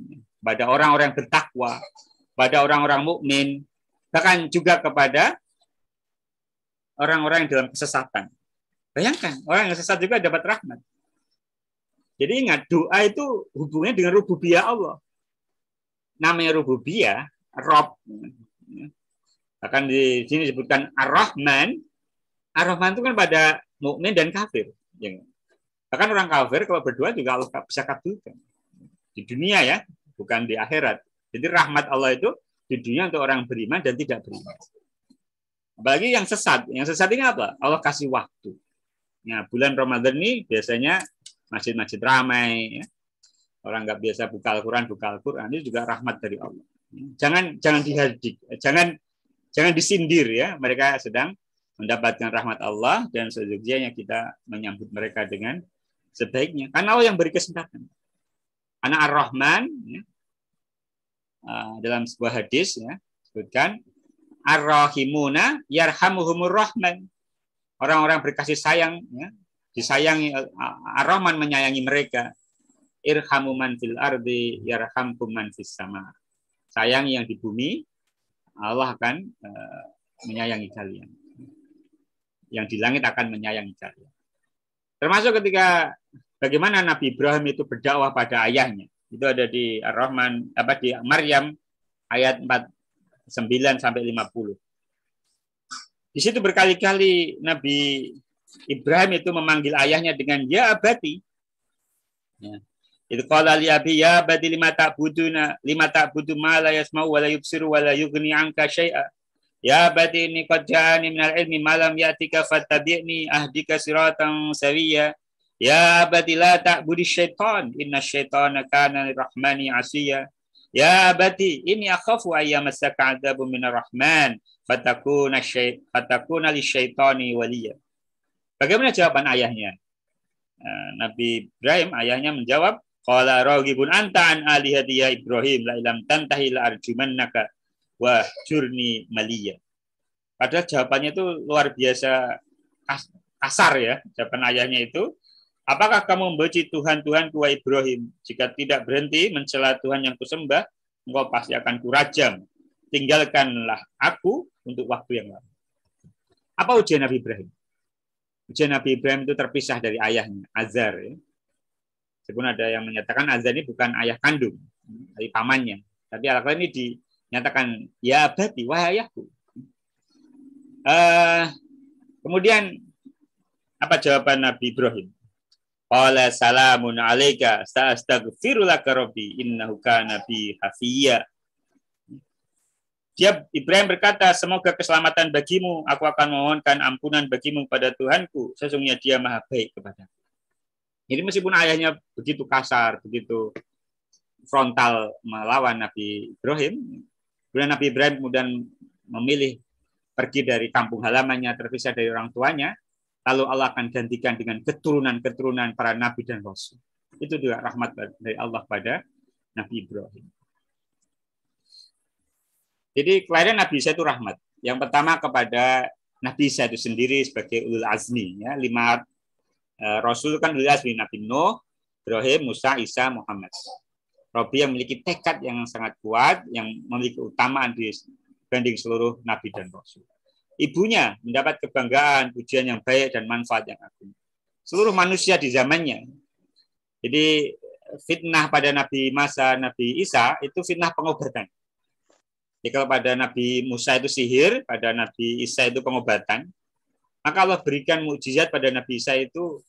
pada orang-orang yang bertakwa, pada orang-orang mukmin, bahkan juga kepada orang-orang yang dalam kesesatan. Bayangkan, orang yang sesat juga dapat rahmat. Jadi ingat, doa itu hubungannya dengan rububiyah Allah. Namanya rububiyah, Rob. Bahkan di sini disebutkan Ar-Rahman. Ar-Rahman itu kan pada mukmin dan kafir. Bahkan orang kafir kalau berdoa juga Allah bisa kabulkan. Di dunia ya, bukan di akhirat. Jadi rahmat Allah itu di dunia untuk orang beriman dan tidak beriman. Apalagi yang sesat. Yang sesat ini apa? Allah kasih waktu. Nah, bulan Ramadan ini biasanya masjid-masjid ramai, ya. Orang nggak biasa buka Al-Quran, ini juga rahmat dari Allah. Jangan dihardik, jangan disindir ya. Mereka sedang mendapatkan rahmat Allah dan seyogyanya kita menyambut mereka dengan sebaiknya. Karena Allah yang beri kesempatan. Anak Ar-Rahman ya, dalam sebuah hadis ya, sebutkan Ar-rahimuna yarhamuhumur rahman. Orang-orang berkasih sayang, ya, disayangi Ar-Rahman menyayangi mereka. Irhamu man fil ardi yarhamkum man fis sama. Sayangi yang di bumi, Allah akan menyayangi kalian. Yang di langit akan menyayangi kalian. Termasuk ketika bagaimana Nabi Ibrahim itu berdakwah pada ayahnya. Itu ada di Ar-Rahman, di Maryam ayat 49 sampai 50. Di situ berkali-kali Nabi Ibrahim itu memanggil ayahnya dengan ya abati. Ya. Itu qala li abi ya abati lima ta'budu ma la yasma'u wa la yubsiru wa la yughni 'anka syai'a. Ya abati inni qad ja'ani minal ilmi ma lam ya'tika fattabi'ni ahdika siratan sawiyya. Ya abati la ta'budi syaitan inna syaitana kana lirrahmani 'asiyya. Ya abati inni akhafu ayyamassaka 'adzabun minar rahman fatakuna lisyaitani waliya. Bagaimana jawaban ayahnya? Nabi Ibrahim ayahnya menjawab, qala raghibun anta an alihati ya Ibrahim la ilam tantahi la arjumannaka wa jurni maliya. Padahal jawabannya itu luar biasa kasar ya, jawaban ayahnya itu. Apakah kamu membenci Tuhan-Tuhan wahai Ibrahim? Jika tidak berhenti mencela Tuhan yang kusembah, engkau pasti akan kurajam. Tinggalkanlah aku untuk waktu yang lama. Apa ujian Nabi Ibrahim? Ujian Nabi Ibrahim itu terpisah dari ayahnya, Azar. Ya. Meskipun ada yang menyatakan Azar ini bukan ayah kandung, dari pamannya. Tapi al-Quran ini dinyatakan, ya abadi, wahai ayahku. Kemudian, apa jawaban Nabi Ibrahim? Qala salamun alaika, sa'astaghfiru laka rabbi, innahu kana bi hafiyya. Dia Ibrahim berkata, semoga keselamatan bagimu, aku akan memohonkan ampunan bagimu pada Tuhanku, sesungguhnya dia maha baik kepadaku. Jadi meskipun ayahnya begitu kasar, begitu frontal melawan Nabi Ibrahim, kemudian Nabi Ibrahim kemudian memilih pergi dari kampung halamannya, terpisah dari orang tuanya, lalu Allah akan gantikan dengan keturunan-keturunan para nabi dan rasul. Itu juga rahmat dari Allah pada Nabi Ibrahim. Jadi kelahiran Nabi Isa itu rahmat. Yang pertama kepada Nabi Isa itu sendiri sebagai ulul azmi. Ya. 5 Rasul kan ulul azmi. Nabi Nuh, Ibrahim, Musa, Isa, Muhammad. Rabi yang memiliki tekad yang sangat kuat, yang memiliki utamaan dibanding seluruh Nabi dan Rasul. Ibunya mendapat kebanggaan, pujian yang baik, dan manfaat yang agung. Seluruh manusia di zamannya. Jadi fitnah pada Nabi masa Nabi Isa itu fitnah pengobatan. Jadi kalau pada Nabi Musa itu sihir, pada Nabi Isa itu pengobatan, maka Allah berikan mukjizat pada Nabi Isa itu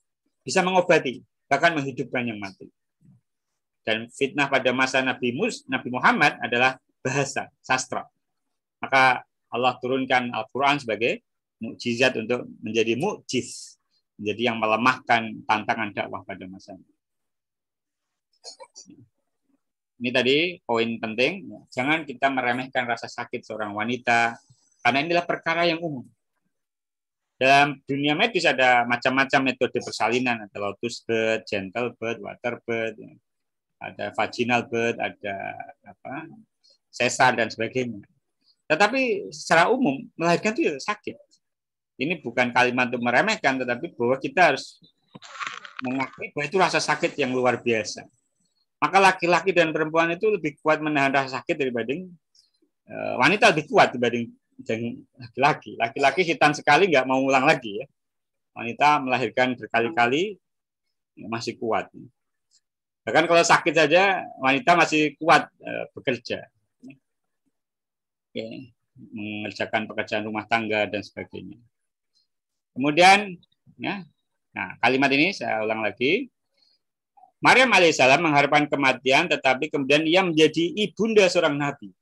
bisa mengobati, bahkan menghidupkan yang mati. Dan fitnah pada masa Nabi Muhammad adalah bahasa, sastra. Maka Allah turunkan Al-Quran sebagai mukjizat untuk menjadi mukjiz, menjadi yang melemahkan tantangan dakwah pada masa ini. Ini tadi poin penting, jangan kita meremehkan rasa sakit seorang wanita, karena inilah perkara yang umum. Dalam dunia medis ada macam-macam metode persalinan, ada lotus birth, gentle birth, water birth, ada vaginal birth, ada sesar dan sebagainya. Tetapi secara umum melahirkan itu sakit. Ini bukan kalimat untuk meremehkan, tetapi bahwa kita harus mengakui bahwa itu rasa sakit yang luar biasa. Maka laki-laki dan perempuan itu lebih kuat menahan rasa sakit dibanding wanita, lebih kuat dibanding laki-laki. Laki-laki hitam sekali nggak mau ulang lagi ya. Wanita melahirkan berkali-kali masih kuat. Bahkan kalau sakit saja wanita masih kuat bekerja, mengerjakan pekerjaan rumah tangga dan sebagainya. Kemudian, ya, nah kalimat ini saya ulang lagi. Maryam alaihissalam mengharapkan kematian, tetapi kemudian ia menjadi ibunda seorang nabi.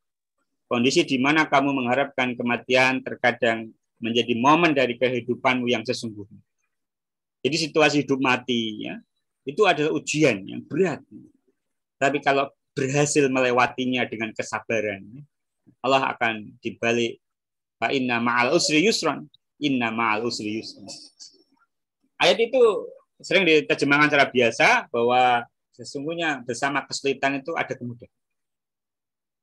Kondisi di mana kamu mengharapkan kematian terkadang menjadi momen dari kehidupanmu yang sesungguhnya. Jadi situasi hidup mati, ya, itu adalah ujian yang berat. Tapi kalau berhasil melewatinya dengan kesabaran, Allah akan dibalik. Fa inna ma'al usri yusran, inna ma'al usri yusran. Ayat itu sering diterjemahkan secara biasa bahwa sesungguhnya bersama kesulitan itu ada kemudahan.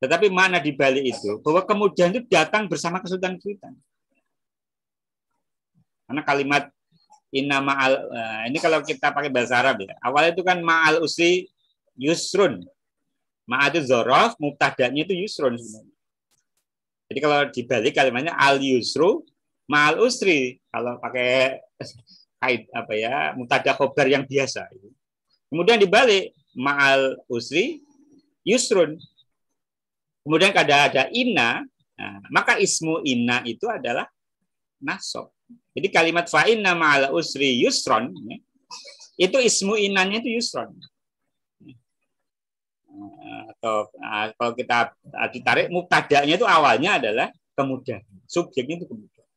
Tetapi mana di balik itu bahwa kemudahan itu datang bersama kesulitan-kesulitan. Karena kalimat inna ma'al, ini kalau kita pakai bahasa Arab ya. Awalnya itu kan ma'al usri yusrun. Ma'al itu zorof, mubtada'nya itu yusrun sebenarnya. Jadi kalau dibalik kalimatnya al yusru ma'al usri. Kalau pakai kait apa ya, mubtada khobar yang biasa. Kemudian dibalik ma'al usri yusrun. Kemudian kada ada inna, nah, maka ismu inna itu adalah nasab. Jadi kalimat fa'inna ma'al usri yusron, ya, itu ismu innanya itu yusron. Atau kalau kita ditarik, mubtada'nya itu awalnya adalah kemudahan. Subjeknya itu kemudahan.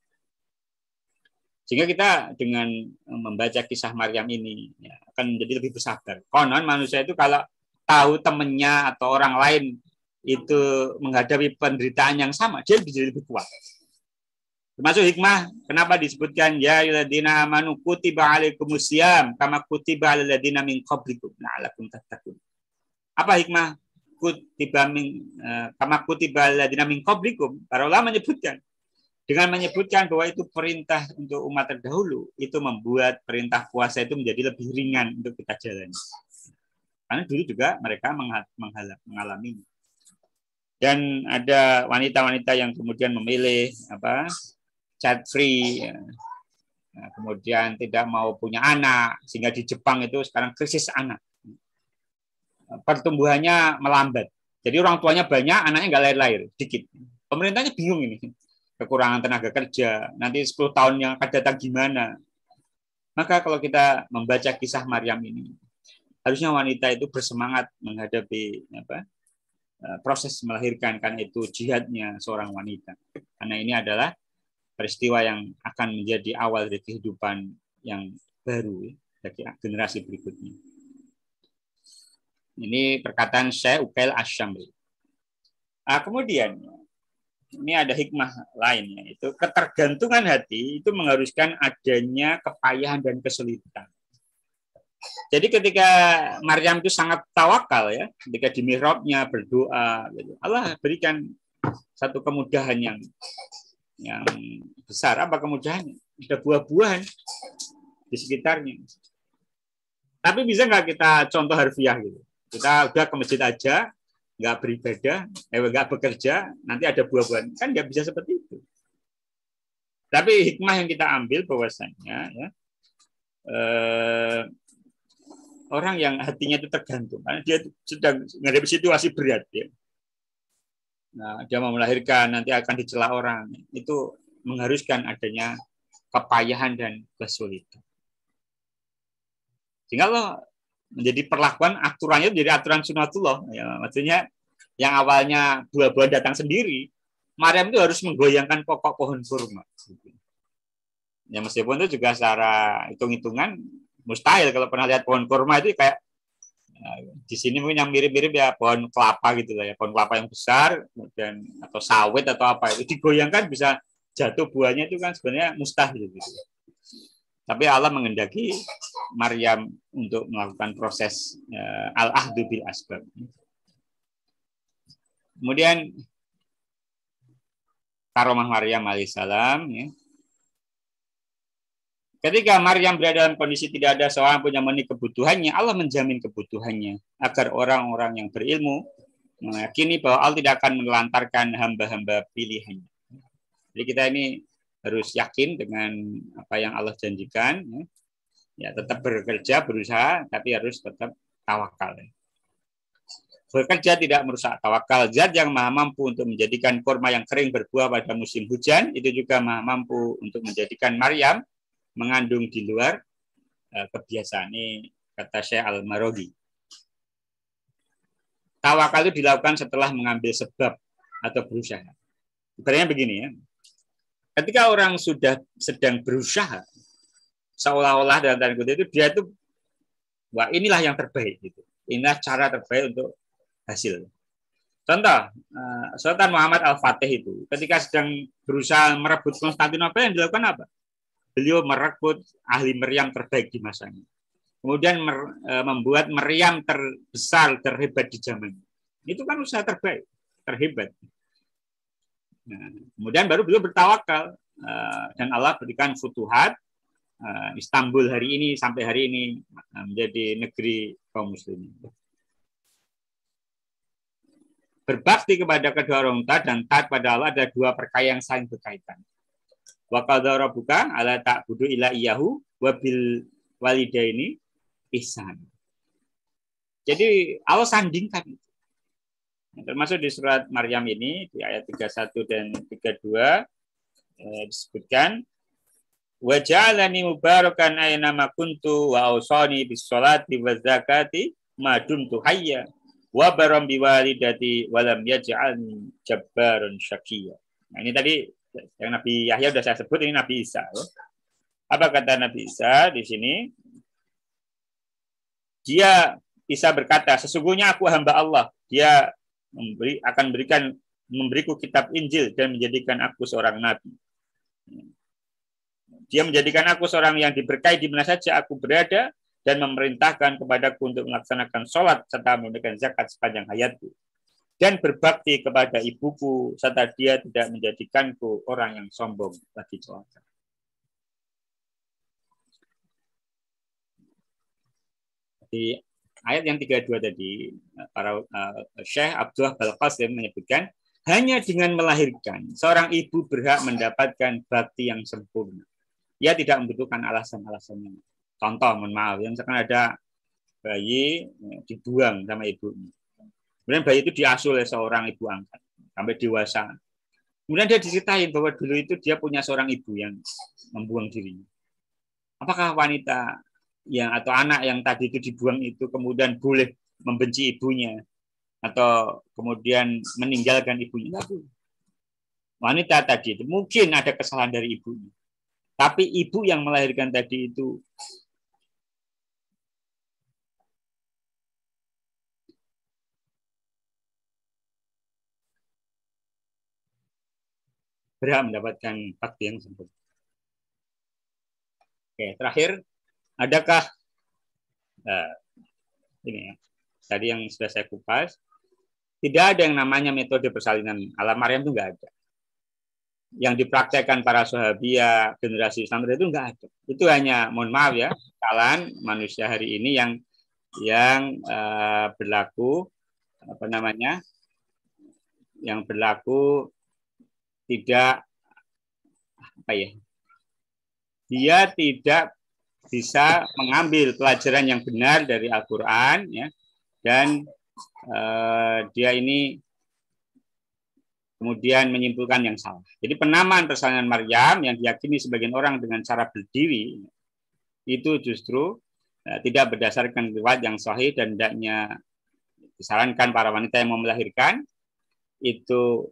Sehingga kita dengan membaca kisah Maryam ini ya, akan menjadi lebih bersabar. Konon manusia itu kalau tahu temannya atau orang lain itu menghadapi penderitaan yang sama, dia bisa lebih kuat. Termasuk hikmah kenapa disebutkan ya ayyuhalladzina amanu kutiba alaikumusiyam kama kutiba alal ladzina min qablikum la'allakum tattaqun. Apa hikmah kutiba min kama kutiba alal ladzina min qablikum? Para ulama menyebutkan dengan menyebutkan bahwa itu perintah untuk umat terdahulu, itu membuat perintah puasa itu menjadi lebih ringan untuk kita jalani. Karena dulu juga mereka mengalami. Dan ada wanita-wanita yang kemudian memilih child free, nah, kemudian tidak mau punya anak, sehingga di Jepang itu sekarang krisis anak. Pertumbuhannya melambat. Jadi orang tuanya banyak, anaknya nggak lahir-lahir, dikit. Pemerintahnya bingung ini. Kekurangan tenaga kerja, nanti 10 tahun yang akan datang gimana. Maka kalau kita membaca kisah Maryam ini, harusnya wanita itu bersemangat menghadapi proses melahirkan, karena itu jihadnya seorang wanita. Karena ini adalah peristiwa yang akan menjadi awal dari kehidupan yang baru bagi generasi berikutnya. Ini perkataan Syekh Uqail Asy-Syamri. Kemudian ini ada hikmah lainnya, itu ketergantungan hati itu mengharuskan adanya kepayahan dan kesulitan. Jadi ketika Maryam itu sangat tawakal ya, ketika di mihrabnya berdoa, Allah berikan satu kemudahan yang besar. Apa kemudahannya? Ada buah-buahan di sekitarnya. Tapi bisa nggak kita contoh harfiah gitu? Kita udah ke masjid aja, nggak beribadah, nggak bekerja, nanti ada buah-buahan. Kan nggak bisa seperti itu. Tapi hikmah yang kita ambil bahwasannya ya, orang yang hatinya itu tergantung, karena dia sedang menghadapi situasi berat ya. Nah, dia mau melahirkan, nanti akan dicela orang. Itu mengharuskan adanya kepayahan dan kesulitan. Sehingga Allah menjadi perlakuan aturannya menjadi aturan sunatullah. Ya, maksudnya yang awalnya buah-buahan datang sendiri, Maryam itu harus menggoyangkan pokok pohon kurma. Ya meskipun itu juga secara hitung-hitungan mustahil. Kalau pernah lihat pohon kurma itu kayak di sini mungkin yang mirip-mirip ya pohon kelapa gitu lah ya, pohon kelapa yang besar dan atau sawit atau apa itu digoyangkan bisa jatuh buahnya, itu kan sebenarnya mustahil gitu. Tapi Allah mengendaki Maryam untuk melakukan proses al-ahdu bil asbab. Kemudian karomah Maryam alaihissalam ya. Ketika Maryam berada dalam kondisi tidak ada seorang pun yang memenuhi kebutuhannya, Allah menjamin kebutuhannya agar orang-orang yang berilmu meyakini bahwa Allah tidak akan menelantarkan hamba-hamba pilihannya. Jadi kita ini harus yakin dengan apa yang Allah janjikan, ya tetap bekerja, berusaha, tapi harus tetap tawakal. Bekerja tidak merusak tawakal. Zat yang maha mampu untuk menjadikan kurma yang kering berbuah pada musim hujan, itu juga maha mampu untuk menjadikan Maryam mengandung di luar kebiasaan. Ini kata Syekh Al-Maroghi. Tawakal itu dilakukan setelah mengambil sebab atau berusaha. Sebenarnya begini ya. Ketika orang sudah sedang berusaha, seolah-olah dalam tanda kutip itu dia itu, wah inilah yang terbaik gitu. Inilah cara terbaik untuk hasil. Contoh, Sultan Muhammad Al-Fatih itu ketika sedang berusaha merebut Konstantinopel, yang dilakukan apa? Beliau merekrut ahli meriam terbaik di masanya. Kemudian membuat meriam terbesar, terhebat di zaman. Itu kan usaha terbaik. terhebat. Nah, kemudian baru beliau bertawakal dan Allah berikan futuhat. Istanbul hari ini sampai hari ini menjadi negeri kaum muslimin. Berbakti kepada kedua orang tua dan taat pada Allah ada dua perkara yang saling berkaitan. Wa qadza rabbuka alla ta'budu illa iyyahu wa bil walidaini ihsan. Jadi Allah sandingkan itu. Termasuk di surat Maryam ini di ayat 31 dan 32 disebutkan wa ja'alani mubarakan aina ma kuntu wa awsani bis sholati waz zakati ma dumtu hayya wa baram biwalidati wa lam yaj'alni jabbaran syaqiyya. Nah, ini tadi yang Nabi Yahya sudah saya sebut, ini Nabi Isa. Apa kata Nabi Isa di sini? Dia Isa berkata, sesungguhnya aku hamba Allah. Dia akan memberiku kitab Injil dan menjadikan aku seorang nabi. Dia menjadikan aku seorang yang diberkahi di mana saja aku berada dan memerintahkan kepadaku untuk melaksanakan sholat serta menunaikan zakat sepanjang hayatku. Dan berbakti kepada ibuku serta dia tidak menjadikanku orang yang sombong lagi celaka. Di ayat yang 32 tadi, para Syekh Abdullah Al-Qasim menyebutkan, hanya dengan melahirkan, seorang ibu berhak mendapatkan bakti yang sempurna. Dia tidak membutuhkan alasan-alasannya. Contoh, mohon maaf, yang misalkan ada bayi dibuang sama ibunya. Kemudian bayi itu diasuh oleh seorang ibu angkat sampai dewasa. Kemudian dia diceritain bahwa dulu itu dia punya seorang ibu yang membuang dirinya. Apakah wanita yang atau anak yang tadi itu dibuang itu kemudian boleh membenci ibunya atau kemudian meninggalkan ibunya? Wanita tadi itu mungkin ada kesalahan dari ibunya. Tapi ibu yang melahirkan tadi itu berhak mendapatkan bakti yang sempurna. Oke, terakhir, adakah ini ya, tadi yang sudah saya kupas, tidak ada yang namanya metode persalinan ala Maryam itu enggak ada. Yang dipraktekkan para sahabiah generasi Islam itu enggak ada. Itu hanya, mohon maaf ya, kesalahan manusia hari ini yang berlaku apa namanya? Yang berlaku tidak apa ya? Dia tidak bisa mengambil pelajaran yang benar dari Al-Qur'an ya, dan dia ini kemudian menyimpulkan yang salah. Jadi penamaan persalinan Maryam yang diyakini sebagian orang dengan cara berdiri itu justru tidak berdasarkan riwayat yang sahih dan hendaknya disarankan para wanita yang mau melahirkan itu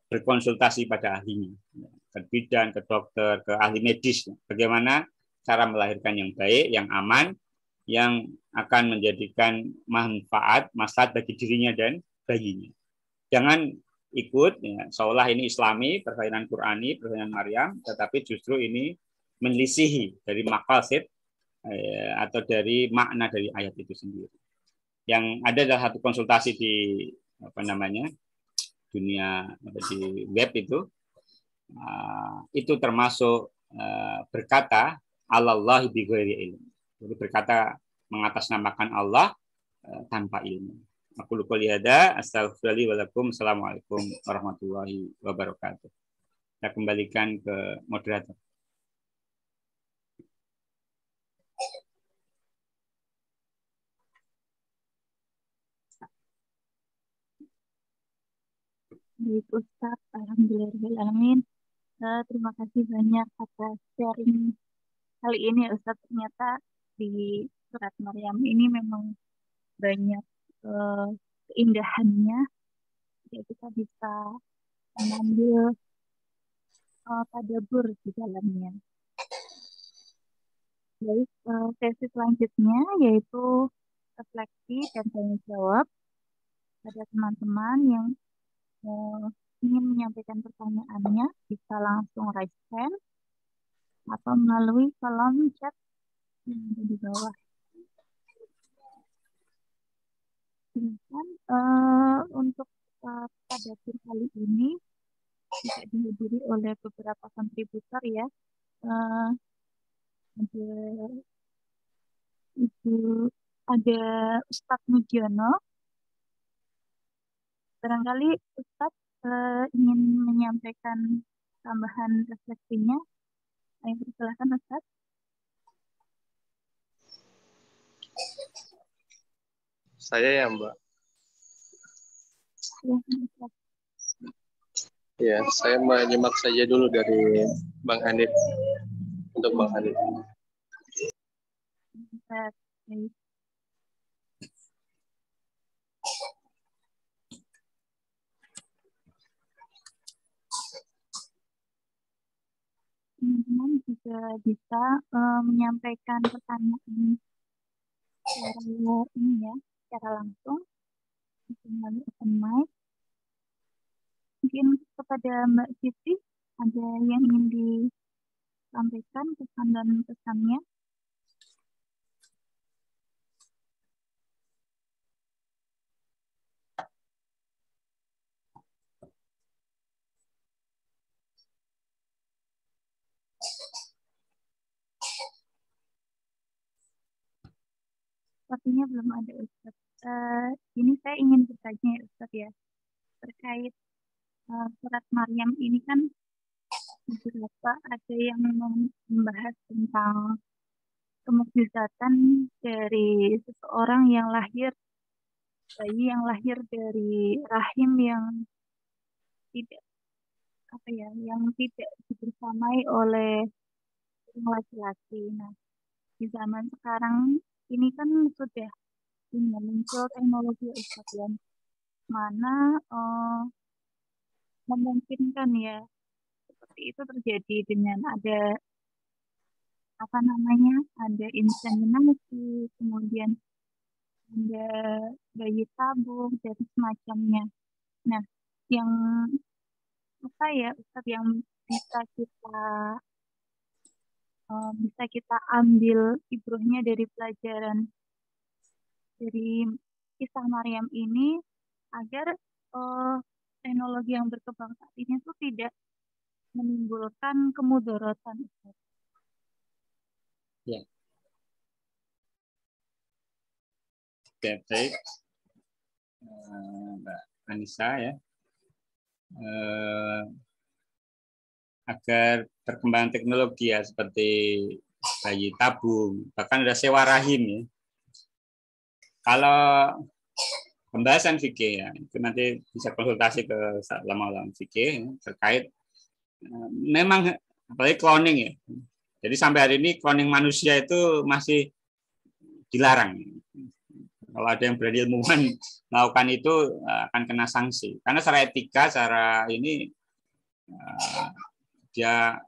berkonsultasi pada ahlinya, ke bidan, ke dokter, ke ahli medis, bagaimana cara melahirkan yang baik, yang aman, yang akan menjadikan manfaat, maslahat bagi dirinya dan bayinya. Jangan ikut ya, seolah ini Islami, persalinan Qurani, persalinan Maryam, tetapi justru ini menyelisihi dari maqasid atau dari makna dari ayat itu sendiri. Yang ada adalah satu konsultasi di apa namanya dunia di web itu termasuk berkata Allah bi ghairi ilm. Jadi berkata mengatasnamakan Allah tanpa ilmu. Aku qouli hada, astaghfirullahi wa lakum. Assalamualaikum warahmatullahi wabarakatuh. Saya kembalikan ke moderator. Baik Ustaz, alhamdulillahirrahmanirrahim. Terima kasih banyak atas sharing kali ini Ustaz. Ternyata di surat Maryam ini memang banyak keindahannya. Ya, kita bisa mengambil tadabbur di dalamnya. Baik, sesi selanjutnya yaitu refleksi dan tanya jawab. Ada teman-teman yang ingin menyampaikan pertanyaannya bisa langsung raise hand atau melalui kolom chat yang ada di bawah. Silakan untuk pada tur kali ini juga dihadiri oleh beberapa kontributor ya. Eh, ada Ibu, ada Ustadz Mujiono. Barangkali Ustadz ingin menyampaikan tambahan refleksinya. Saya persilahkan Ustadz. Saya ya Mbak. Ya, Ustadz. Ya, saya menyimak saja dulu dari Bang Hanif untuk Bang Hanif. Ustadz. Baik. Teman-teman juga bisa menyampaikan pertanyaan secara ini ya, secara langsung melalui open mic. Mungkin kepada Mbak Siti ada yang ingin disampaikan pesan dan pesannya. Sepertinya belum ada Ustadz. Ini saya ingin bertanya ya Ustadz ya, terkait surat Maryam ini kan beberapa ada yang membahas tentang kemukjizatan dari seseorang yang lahir, bayi yang lahir dari rahim yang tidak yang tidak dibersamai oleh laki-laki. Nah, di zaman sekarang ini kan sudah muncul teknologi Ustadz yang mana memungkinkan ya seperti itu terjadi dengan ada ada inseminasi, kemudian ada bayi tabung dan semacamnya. Nah, yang Ustadz yang bisa kita ambil ibrohnya dari pelajaran dari kisah Maryam ini agar teknologi yang berkembang saat ini itu tidak menimbulkan kemudorotan. Ya. Oke, baik. Mbak Anissa ya. Agar perkembangan teknologi ya seperti bayi tabung, bahkan ada sewa rahim ya. Kalau pembahasan fikih ya, itu nanti bisa konsultasi ke ulama-ulama fikih ya, terkait memang apalagi cloning ya. Jadi sampai hari ini cloning manusia itu masih dilarang. Kalau ada yang berani ilmuwan melakukan itu akan kena sanksi. Karena secara etika, secara ini dia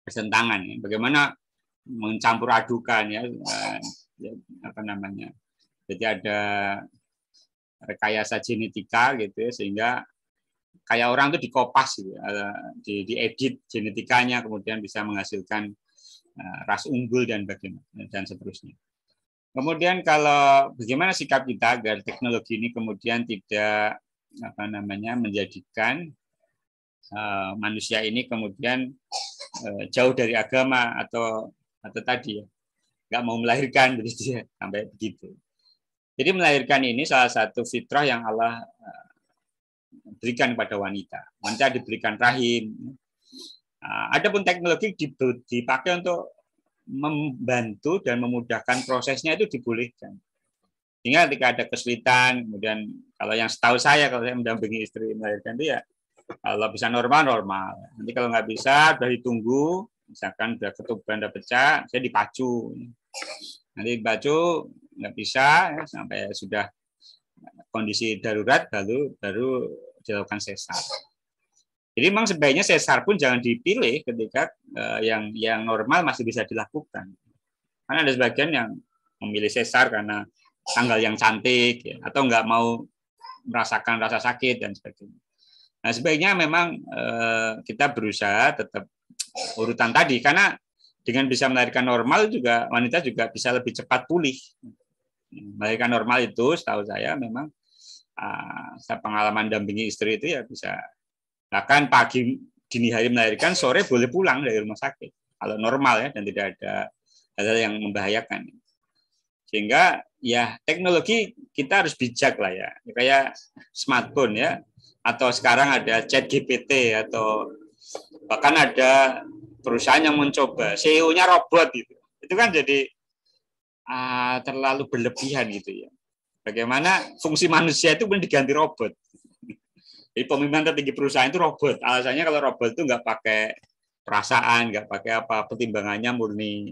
bertentangan ya. Bagaimana mencampur adukan ya Jadi ada rekayasa genetika gitu ya, sehingga kayak orang itu dikopas gitu, diedit genetikanya kemudian bisa menghasilkan ras unggul dan seterusnya. Kemudian kalau bagaimana sikap kita agar teknologi ini kemudian tidak menjadikan manusia ini kemudian jauh dari agama atau tadi ya nggak mau melahirkan begitu ya, sampai begitu. Jadi melahirkan ini salah satu fitrah yang Allah berikan kepada wanita. Wanita diberikan rahim. Adapun teknologi dipakai untuk membantu dan memudahkan prosesnya itu dibolehkan. Sehingga ketika ada kesulitan, kemudian kalau yang setahu saya kalau saya mendampingi istri melahirkan itu ya kalau bisa normal. Nanti kalau nggak bisa, sudah ditunggu, misalkan sudah ketuban, sudah pecah, saya dipacu. Nanti dipacu, nggak bisa, ya, sampai sudah kondisi darurat, baru dilakukan sesar. Jadi memang sebaiknya sesar pun jangan dipilih ketika yang normal masih bisa dilakukan. Karena ada sebagian yang memilih sesar karena tanggal yang cantik, ya, atau nggak mau merasakan rasa sakit dan sebagainya. Nah, sebaiknya memang kita berusaha tetap urutan tadi, karena dengan bisa melahirkan normal juga wanita juga bisa lebih cepat pulih. Melahirkan normal itu setahu saya memang pengalaman dampingi istri itu ya bisa bahkan pagi dini hari melahirkan, sore boleh pulang dari rumah sakit kalau normal ya dan tidak ada hal-hal yang membahayakan. Sehingga ya teknologi kita harus bijak lah ya, kayak smartphone ya, atau sekarang ada ChatGPT atau bahkan ada perusahaan yang mencoba CEO-nya robot gitu. Itu kan jadi terlalu berlebihan gitu ya. Bagaimana fungsi manusia itu benar diganti robot. Jadi pemimpin tertinggi perusahaan itu robot. Alasannya kalau robot itu nggak pakai perasaan, nggak pakai apa, pertimbangannya murni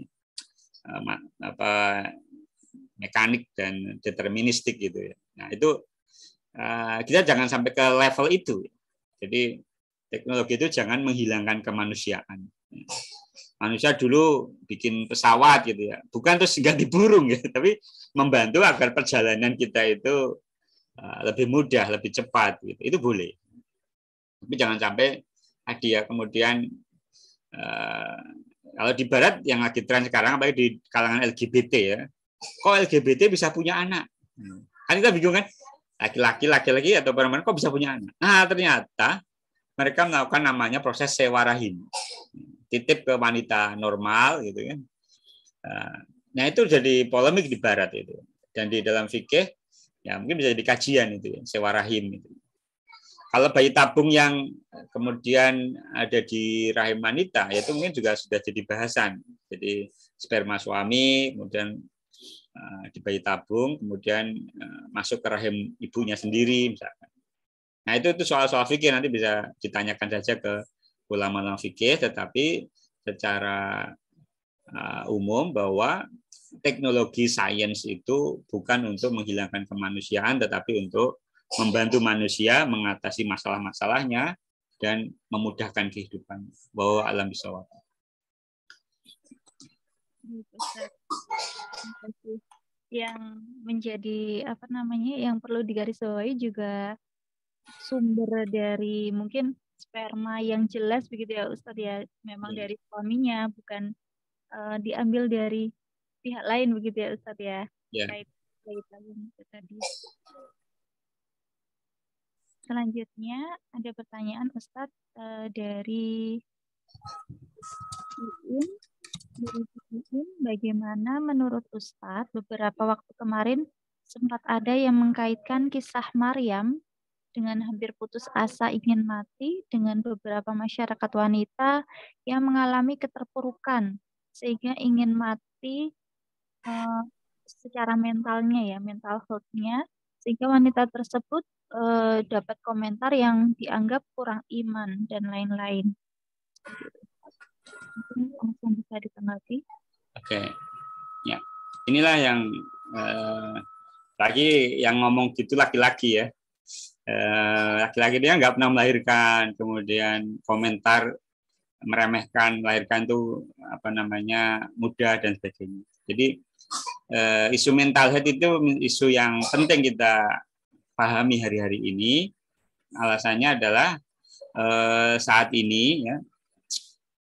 mekanik dan deterministik gitu ya. Nah itu kita jangan sampai ke level itu. Jadi teknologi itu jangan menghilangkan kemanusiaan. Manusia dulu bikin pesawat gitu ya, bukan terus ganti burung ya, tapi membantu agar perjalanan kita itu lebih mudah, lebih cepat gitu. Itu boleh. Tapi jangan sampai dia kemudian kalau di barat yang lagi tren sekarang apalagi di kalangan LGBT ya. Kok LGBT bisa punya anak? Kan kita bingung kan? Laki-laki atau perempuan kok bisa punya anak? Nah, ternyata mereka melakukan namanya proses sewa rahim. Titip ke wanita normal gitu kan. Nah, itu jadi polemik di barat itu. Dan di dalam fikih ya mungkin bisa jadi kajian itu ya, sewa rahim itu. Kalau bayi tabung yang kemudian ada di rahim wanita, itu mungkin juga sudah jadi bahasan. Jadi sperma suami, kemudian di bayi tabung, kemudian masuk ke rahim ibunya sendiri, misalkan. Nah itu soal-soal fikih nanti bisa ditanyakan saja ke ulama-ulama fikih, tetapi secara umum bahwa teknologi sains itu bukan untuk menghilangkan kemanusiaan, tetapi untuk membantu manusia mengatasi masalah-masalahnya dan memudahkan kehidupan. Bahwa alam bisawab. Yang menjadi yang perlu digarisbawahi juga sumber dari mungkin sperma yang jelas begitu ya Ustadz ya, memang dari suaminya, bukan diambil dari pihak lain begitu ya Ustadz ya. Baik tadi. Selanjutnya ada pertanyaan Ustadz dari bagaimana menurut Ustadz beberapa waktu kemarin sempat ada yang mengkaitkan kisah Maryam dengan hampir putus asa ingin mati dengan beberapa masyarakat wanita yang mengalami keterpurukan sehingga ingin mati secara mentalnya ya, mental health-nya, sehingga wanita tersebut dapat komentar yang dianggap kurang iman dan lain-lain. Mungkin langsung bisa ditanggapi. Oke, ya inilah yang lagi yang ngomong gitu laki-laki ya. Laki-laki dia nggak pernah melahirkan, kemudian komentar meremehkan melahirkan itu mudah dan sebagainya. Jadi isu mental health itu isu yang penting kita pahami hari-hari ini. Alasannya adalah saat ini ya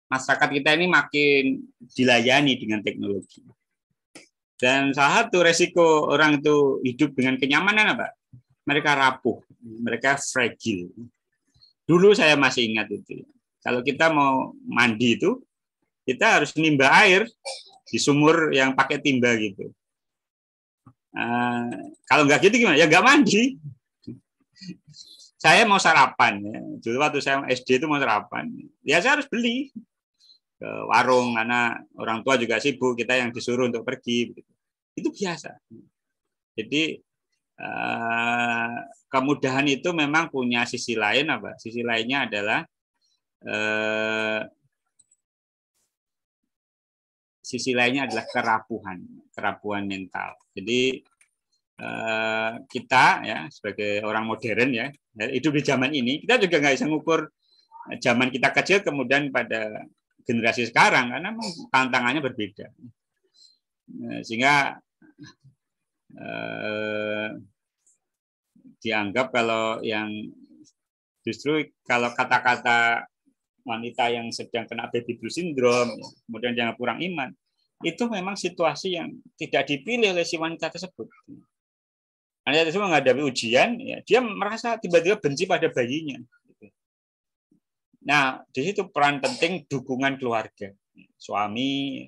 masyarakat kita ini makin dilayani dengan teknologi. Dan salah satu resiko orang itu hidup dengan kenyamanan apa? Mereka rapuh, mereka fragile. Dulu saya masih ingat itu. Kalau kita mau mandi itu, kita harus nimba air di sumur yang pakai timba gitu. Kalau nggak gitu gimana? Ya nggak mandi. Saya mau sarapan. Ya. Dulu waktu saya SD itu mau sarapan. Ya saya harus beli ke warung, karena orang tua juga sibuk, kita yang disuruh untuk pergi. Itu biasa. Jadi kemudahan itu memang punya sisi lain apa? Sisi lainnya adalah kerapuhan mental. Jadi kita ya sebagai orang modern ya hidup di zaman ini, kita juga nggak bisa ngukur zaman kita kecil kemudian pada generasi sekarang karena tantangannya berbeda. Sehingga dianggap kalau yang justru kalau kata-kata wanita yang sedang kena baby blues syndrome, kemudian dia kurang iman, itu memang situasi yang tidak dipilih oleh si wanita tersebut. Anak yatim piatu menghadapi ujian, ya, dia merasa tiba-tiba benci pada bayinya. Nah, di situ peran penting dukungan keluarga, suami.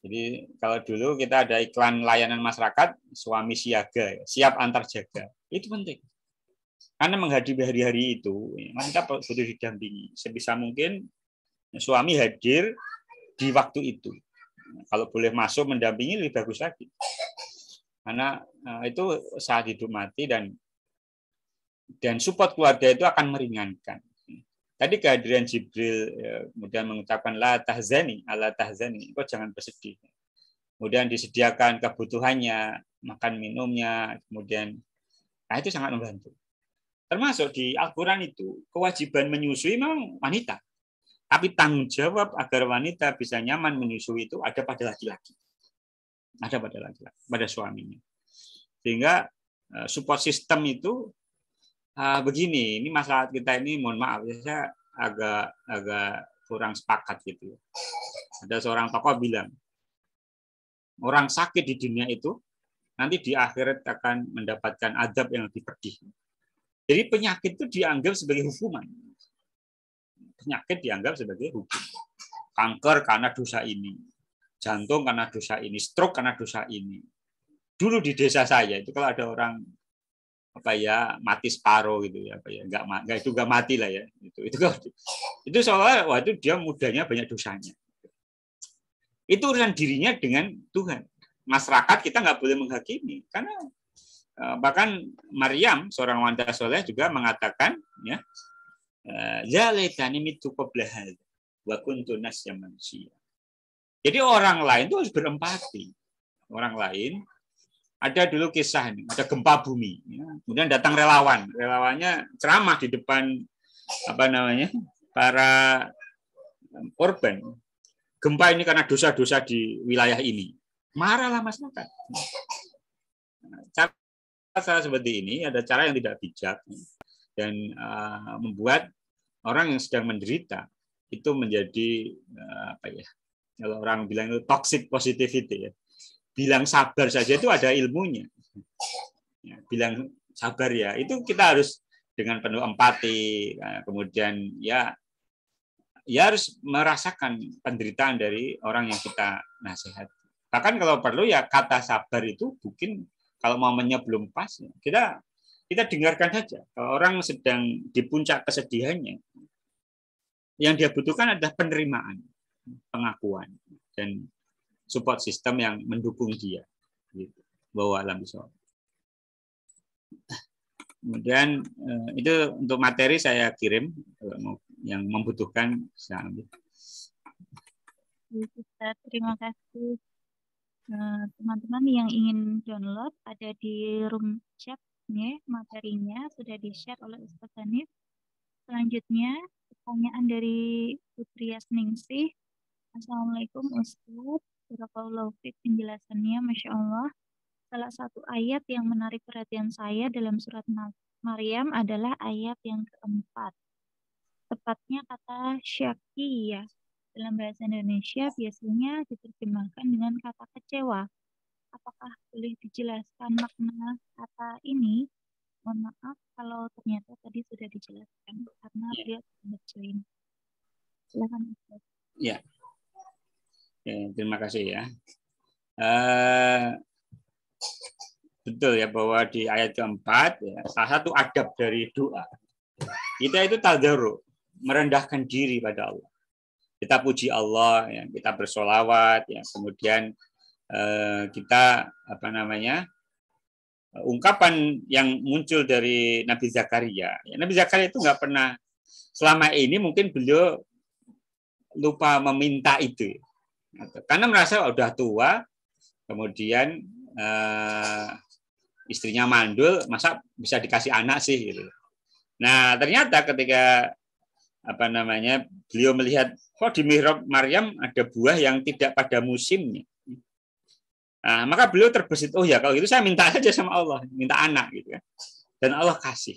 Jadi kalau dulu kita ada iklan layanan masyarakat, suami siaga, siap antar jaga, itu penting. Karena menghadapi hari-hari itu, kita butuh didampingi. Sebisa mungkin suami hadir di waktu itu. Kalau boleh masuk mendampingi lebih bagus lagi. Karena itu saat hidup mati dan support keluarga itu akan meringankan. Tadi kehadiran Jibril kemudian mengucapkan la tahzani, ala tahzani, kok jangan bersedih. Kemudian disediakan kebutuhannya, makan minumnya, kemudian itu sangat membantu. Termasuk di Al-Qur'an itu kewajiban menyusui memang wanita. Tapi tanggung jawab agar wanita bisa nyaman menyusui itu ada pada laki-laki. Ada pada laki-laki, pada suaminya. Sehingga support system itu begini, ini masalah kita ini, mohon maaf, saya agak kurang sepakat gitu. Ada seorang tokoh bilang, orang sakit di dunia itu nanti di akhirat akan mendapatkan azab yang lebih pedih. Jadi penyakit itu dianggap sebagai hukuman. Penyakit dianggap sebagai hukuman. Kanker karena dosa ini, jantung karena dosa ini, stroke karena dosa ini. Dulu di desa saya itu kalau ada orang mati separuh gitu ya, nggak juga mati lah ya, itu soalnya waktu dia mudanya banyak dosanya. Itu urusan dirinya dengan Tuhan. Masyarakat kita nggak boleh menghakimi, karena bahkan Maryam seorang wanita soleh juga mengatakan ya laitani mitu qabla hadza wa kuntu nasyan mansiyya. Jadi orang lain itu harus berempati. Orang lain, ada dulu kisah ini, ada gempa bumi, kemudian datang relawannya ceramah di depan para korban. Gempa ini karena dosa-dosa di wilayah ini, marahlah masyarakat. Cara seperti ini ada cara yang tidak bijak dan membuat orang yang sedang menderita itu menjadi kalau orang bilang itu toxic positivity ya. Bilang sabar saja itu ada ilmunya. Bilang sabar ya, itu kita harus dengan penuh empati, kemudian ya harus merasakan penderitaan dari orang yang kita nasihat. Bahkan kalau perlu ya kata sabar itu mungkin kalau momennya belum pas, kita dengarkan saja. Kalau orang sedang di puncak kesedihannya, yang dia butuhkan adalah penerimaan, pengakuan, dan support system yang mendukung dia. Bahwa alam bisawab. Kemudian itu untuk materi saya kirim, yang membutuhkan bisa ambil. Terima kasih. Teman-teman yang ingin download ada di room chat materinya sudah di-share oleh Ustaz Hanif. Selanjutnya pertanyaan dari Putri Yasningsih. Assalamualaikum Ustaz. Barakallahu fiik penjelasannya, Masya Allah. Salah satu ayat yang menarik perhatian saya dalam surat Maryam adalah ayat yang keempat. Tepatnya kata syakiyah. Dalam bahasa Indonesia biasanya diterjemahkan dengan kata kecewa. Apakah boleh dijelaskan makna kata ini? Mohon maaf kalau ternyata tadi sudah dijelaskan karena beliau tidak join. Silakan Ustaz. Ya. Terima kasih ya. Betul ya bahwa di ayat keempat ya, salah satu adab dari doa kita itu tadarruk, merendahkan diri pada Allah. Kita puji Allah, ya, kita bersolawat, ya, kemudian kita ungkapan yang muncul dari Nabi Zakaria. Ya, Nabi Zakaria itu nggak pernah selama ini mungkin beliau lupa meminta itu. Karena merasa udah tua, kemudian istrinya mandul, masa bisa dikasih anak sih gitu. Nah, ternyata ketika beliau melihat di mihrab Maryam ada buah yang tidak pada musimnya. Nah, maka beliau terbesit, oh ya kalau gitu saya minta saja sama Allah, minta anak gitu ya. Dan Allah kasih.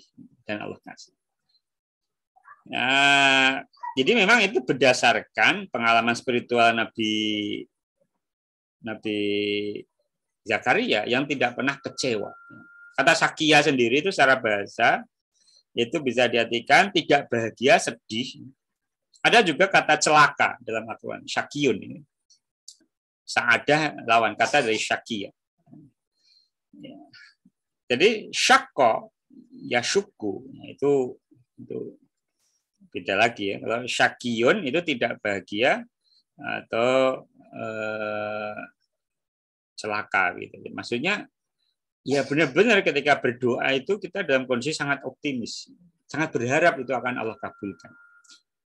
Nah, jadi memang itu berdasarkan pengalaman spiritual Nabi Zakaria yang tidak pernah kecewa. Kata syakia sendiri itu secara bahasa itu bisa diartikan tidak bahagia, sedih. Ada juga kata celaka dalam Al-Quran, syakiyun ini. Sa'adah lawan kata dari syakia. Ya. Jadi syakko ya syukku itu beda lagi ya. Kalau syakiyun itu tidak bahagia atau celaka gitu. Maksudnya ya benar-benar ketika berdoa itu kita dalam kondisi sangat optimis, sangat berharap itu akan Allah kabulkan.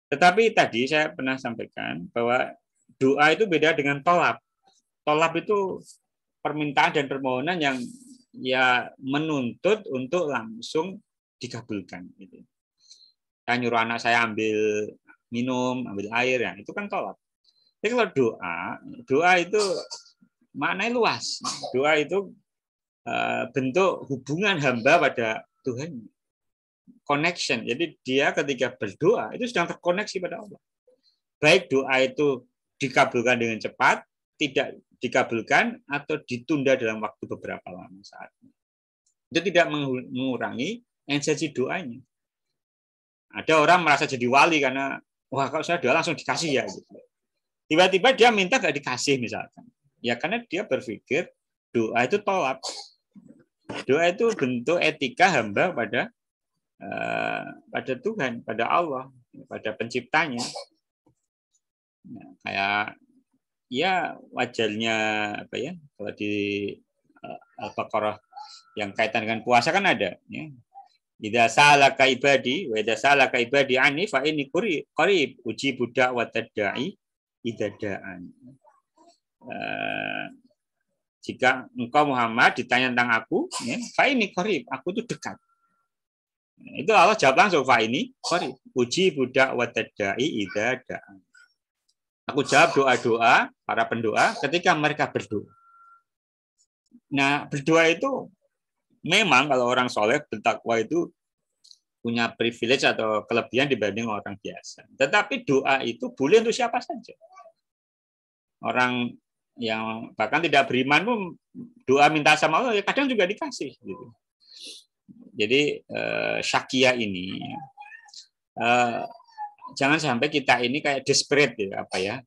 Tetapi tadi saya pernah sampaikan bahwa doa itu beda dengan tolab. Tolab itu permintaan dan permohonan yang ya menuntut untuk langsung dikabulkan. Gitu. Saya nyuruh anak saya ambil minum, ambil air, ya itu kan tolab. Tapi kalau doa itu maknanya luas. Doa itu bentuk hubungan hamba pada Tuhan. Connection. Jadi dia ketika berdoa itu sedang terkoneksi pada Allah. Baik doa itu dikabulkan dengan cepat, tidak dikabulkan atau ditunda dalam waktu beberapa lama saatnya. Itu tidak mengurangi esensi doanya. Ada orang merasa jadi wali karena wah kalau saya doa langsung dikasih ya gitu. Tiba-tiba dia minta gak dikasih misalkan. Ya karena dia berpikir doa itu tolak. Doa itu bentuk etika hamba pada Tuhan, pada Allah, pada penciptanya. Nah, kayak ya wajarnya apa ya? Kalau di Al-Baqarah yang kaitan dengan puasa kan ada ya. Idza salaka ibadi wa idza salaka ibadi anni fa inni qarib ujibu da'watad da'i idza da'an. Jika engkau Muhammad ditanya tentang aku, ya, fa ini qarib, aku itu dekat. Itu Allah jawab langsung, fa ini qarib, ujibu da'watad da'i idza da'an. Aku jawab doa-doa para pendoa ketika mereka berdoa. Nah, berdoa itu memang kalau orang soleh bertakwa itu punya privilege atau kelebihan dibanding orang biasa. Tetapi doa itu boleh untuk siapa saja. Orang yang bahkan tidak beriman pun doa minta sama Allah ya kadang juga dikasih. Gitu. Jadi syakia ini jangan sampai kita ini kayak desperate gitu, apa ya?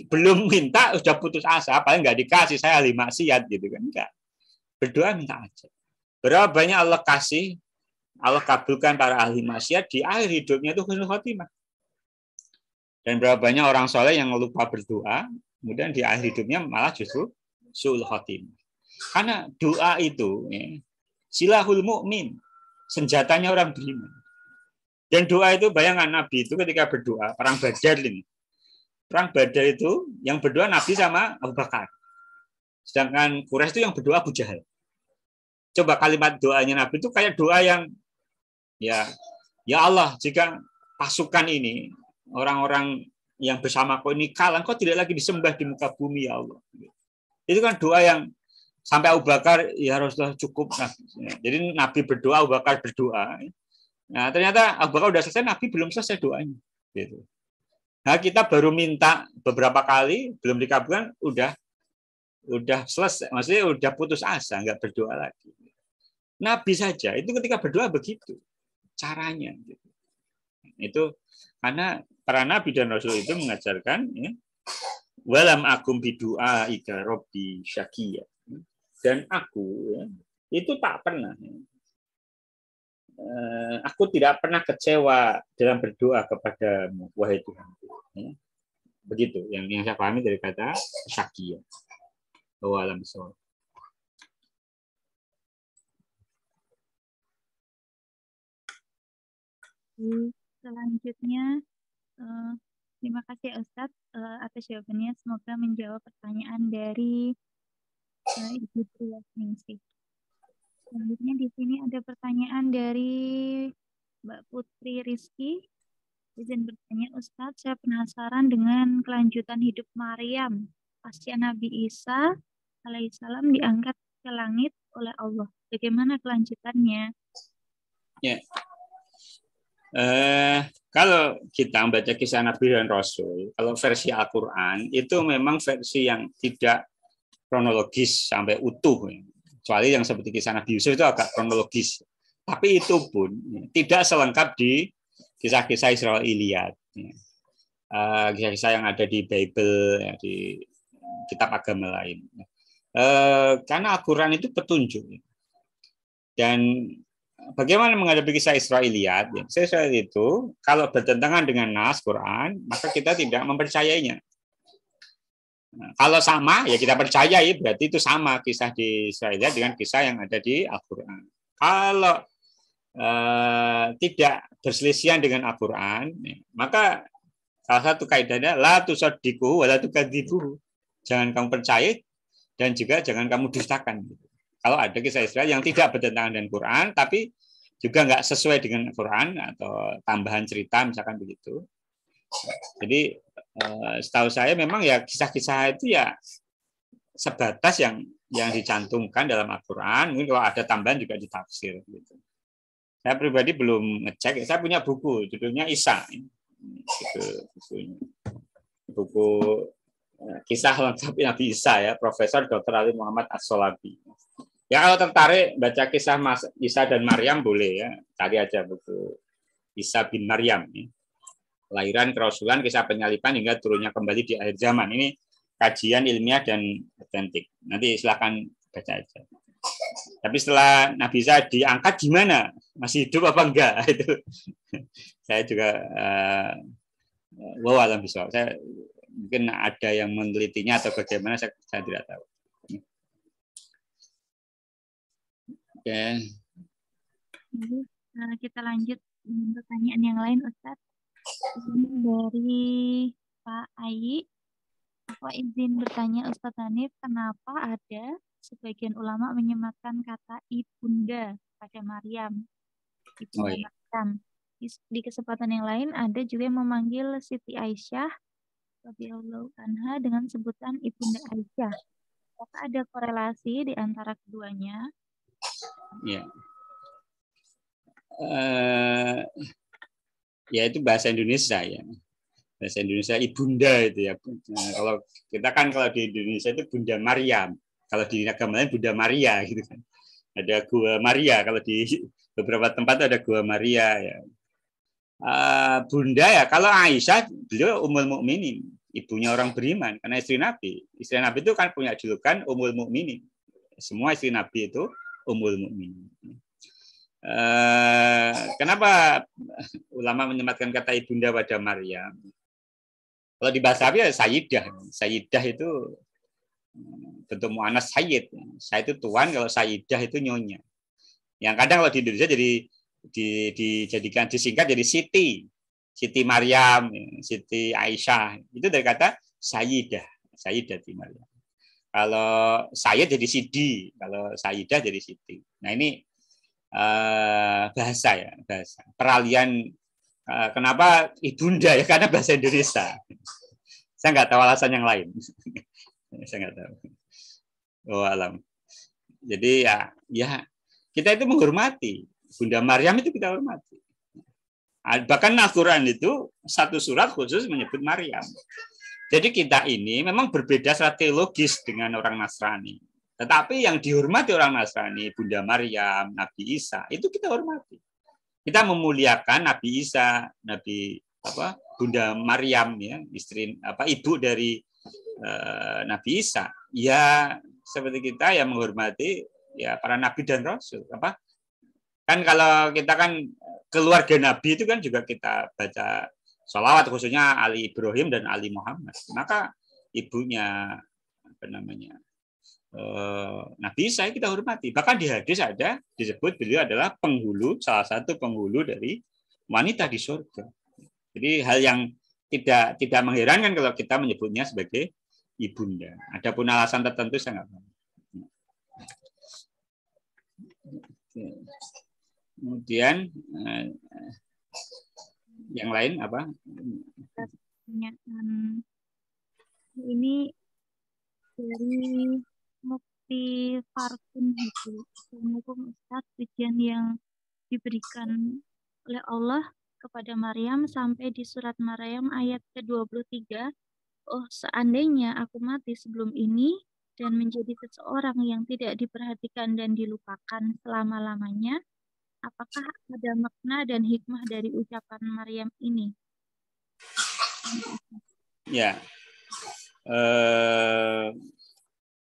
Belum minta sudah putus asa, paling nggak dikasih saya ahli maksiat gitu kan enggak. Berdoa minta aja. Berapa banyak Allah kasih, Allah kabulkan para ahli maksiat di akhir hidupnya itu husnul khotimah. Dan berapa banyak orang soleh yang lupa berdoa, kemudian di akhir hidupnya malah justru su'ul khotimah. Karena doa itu ya, silahul mu'min, senjatanya orang beriman. Dan doa itu bayangkan Nabi itu ketika berdoa, perang Badar ini. Perang Badar itu yang berdoa Nabi sama Abu Bakar. Sedangkan Quraisy itu yang berdoa Abu Jahal. Coba kalimat doanya Nabi itu kayak doa yang ya Allah jika pasukan ini orang-orang yang bersama kau ini kalah, kau tidak lagi disembah di muka bumi ya Allah. Itu kan doa yang sampai Abu Bakar ya Rasulullah cukup. Jadi Nabi berdoa, Abu Bakar berdoa. Nah ternyata Abu Bakar udah selesai, Nabi belum selesai doanya. Gitu. Nah kita baru minta beberapa kali belum dikabulkan, udah selesai, maksudnya udah putus asa, nggak berdoa lagi. Nabi saja itu ketika berdoa begitu caranya. Gitu. Itu karena para nabi dan rasul itu mengajarkan ya, walam akum bidu'a ika robbi syakia. Dan aku ya, itu tak pernah aku tidak pernah kecewa dalam berdoa kepadamu wahai Tuhan. Ya. Begitu yang saya pahami dari kata syakia. Walam so. Selanjutnya, terima kasih Ustadz atas jawabannya. Semoga menjawab pertanyaan dari Ibu Triasningsih. Selanjutnya di sini ada pertanyaan dari Mbak Putri Rizky. Izin bertanya Ustadz, saya penasaran dengan kelanjutan hidup Maryam pasca Nabi Isa alaihissalam diangkat ke langit oleh Allah. Bagaimana kelanjutannya? Ya. Kalau kita membaca kisah Nabi dan Rasul, kalau versi Al-Quran itu memang versi yang tidak kronologis sampai utuh. Ya. Kecuali yang seperti kisah Nabi Yusuf itu agak kronologis. Tapi itu pun tidak selengkap di kisah-kisah Israiliyat. Kisah-kisah yang ada di Bible, ya, di kitab agama lain. Karena Al-Quran itu petunjuk. Dan bagaimana menghadapi kisah Israiliyat? Kisah Israel itu kalau bertentangan dengan nas Quran, maka kita tidak mempercayainya. Nah, kalau sama, ya kita percayai, berarti itu sama kisah di Israiliyat dengan kisah yang ada di Al-Quran. Kalau tidak berselisihan dengan Al-Quran, maka salah satu kaidahnya la tusaddiquhu wa la tukadzibuhu. Jangan kamu percaya dan juga jangan kamu dustakan. Kalau ada kisah Israel yang tidak bertentangan dengan Quran, tapi juga nggak sesuai dengan Quran atau tambahan cerita misalkan begitu. Jadi setahu saya memang ya kisah-kisah itu ya sebatas yang dicantumkan dalam Al-Quran. Mungkin kalau ada tambahan juga ditafsir. Gitu. Saya pribadi belum ngecek. Saya punya buku judulnya Isa. Buku kisah lengkap Nabi Isa ya, Profesor Dr. Ali Muhammad As-Solabi. Ya kalau tertarik baca kisah Isa dan Maryam boleh ya, cari aja buku Isa bin Maryam. Ya. Lahiran, kerasulan, kisah penyaliban hingga turunnya kembali di akhir zaman. Ini kajian ilmiah dan otentik. Nanti silakan baca aja. Tapi setelah Nabi Isa diangkat gimana? Masih hidup apa enggak? Itu saya juga alam bisa. Saya mungkin ada yang menelitinya atau bagaimana saya tidak tahu. Oke. Kita lanjut dengan pertanyaan yang lain, Ustadz. Ini dari Pak Ayi. Aku izin bertanya Ustadz Hanif, kenapa ada sebagian ulama menyematkan kata ibunda pada Maryam? Ibunda Maryam. Di kesempatan yang lain ada juga yang memanggil Siti Aisyah radhiyallahu anha dengan sebutan ibunda Aisyah. Apakah ada korelasi di antara keduanya? Ya. Ya itu bahasa Indonesia ya. Bahasa Indonesia ibunda itu ya. Nah, kalau kita kan kalau di Indonesia itu Bunda Maryam. Kalau di agama lain Bunda Maria gitu kan. Ada Gua Maria, kalau di beberapa tempat ada Gua Maria ya. Bunda ya, kalau Aisyah beliau Ummul Mukminin, ibunya orang beriman karena istri Nabi. Istri Nabi itu kan punya julukan Ummul Mukminin. Semua istri Nabi itu Ummul Mukminin. Kenapa ulama menyematkan kata ibunda pada Maryam? Kalau di bahasa Arab ya Sayyidah. Sayyidah itu bentuk mu'annas sayyid. Saya itu tuan, kalau Sayyidah itu nyonya. Yang kadang kalau di Indonesia jadi dijadikan disingkat jadi Siti. Siti Maryam, Siti Aisyah. Itu dari kata Sayyidah. Sayyidah di Maryam. Kalau Sayyid jadi Sidi, kalau Sayyidah jadi Siti. Nah ini bahasa ya, bahasa. Peralihan kenapa ibunda ya, karena bahasa Indonesia. Saya nggak tahu alasan yang lain. Saya nggak tahu. Oh alam. Jadi ya kita itu menghormati Bunda Maryam, itu kita hormati. Bahkan Al-Quran itu satu surat khusus menyebut Maryam. Jadi kita ini memang berbeda secara teologis dengan orang Nasrani. Tetapi yang dihormati orang Nasrani, Bunda Maryam, Nabi Isa, itu kita hormati. Kita memuliakan Nabi Isa, Bunda Maryam ya, istri ibu dari Nabi Isa. Ya seperti kita yang menghormati ya para nabi dan rasul. Kan kalau kita kan keluarga Nabi itu kan juga kita baca sholawat, khususnya Ali Ibrahim dan Ali Muhammad. Maka ibunya Nabi Isa kita hormati. Bahkan di hadis ada disebut beliau adalah salah satu penghulu dari wanita di surga. Jadi hal yang tidak mengherankan kalau kita menyebutnya sebagai ibunda. Adapun alasan tertentu saya nggak tahu. Kemudian yang lain apa? Ini dari Mufti Farkun itu. Assalamualaikum Ustaz, pujian yang diberikan oleh Allah kepada Maryam sampai di surat Maryam ayat ke-23. Oh, seandainya aku mati sebelum ini, dan menjadi seseorang yang tidak diperhatikan dan dilupakan selama-lamanya, apakah ada makna dan hikmah dari ucapan Maryam ini? Ya,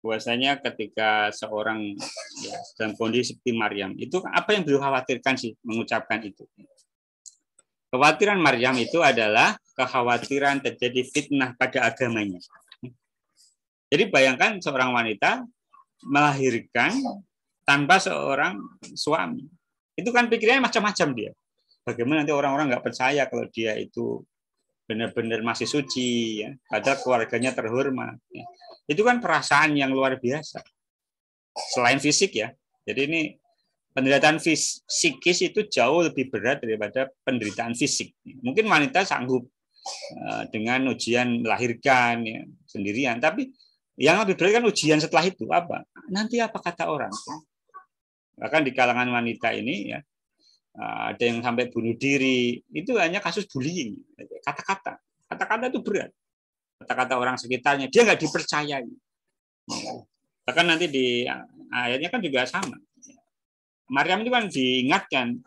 bahwasanya ketika seorang ya, dalam kondisi seperti Maryam, itu apa yang beliau khawatirkan sih mengucapkan itu? Kekhawatiran Maryam itu adalah kekhawatiran terjadi fitnah pada agamanya. Jadi bayangkan seorang wanita melahirkan tanpa seorang suami. Itu kan pikirannya macam-macam dia. Bagaimana nanti orang-orang nggak percaya kalau dia itu benar-benar masih suci, ya, padahal keluarganya terhormat. Ya. Itu kan perasaan yang luar biasa. Selain fisik ya. Jadi ini penderitaan psikis itu jauh lebih berat daripada penderitaan fisik. Mungkin wanita sanggup dengan ujian melahirkan ya, sendirian, tapi yang lebih berat kan ujian setelah itu apa? Nanti apa kata orang? Bahkan di kalangan wanita ini ya ada yang sampai bunuh diri, itu hanya kasus bullying. Kata-kata itu berat. Kata-kata orang sekitarnya dia nggak dipercayai. Bahkan nanti di ayatnya kan juga sama. Maryam itu kan diingatkan,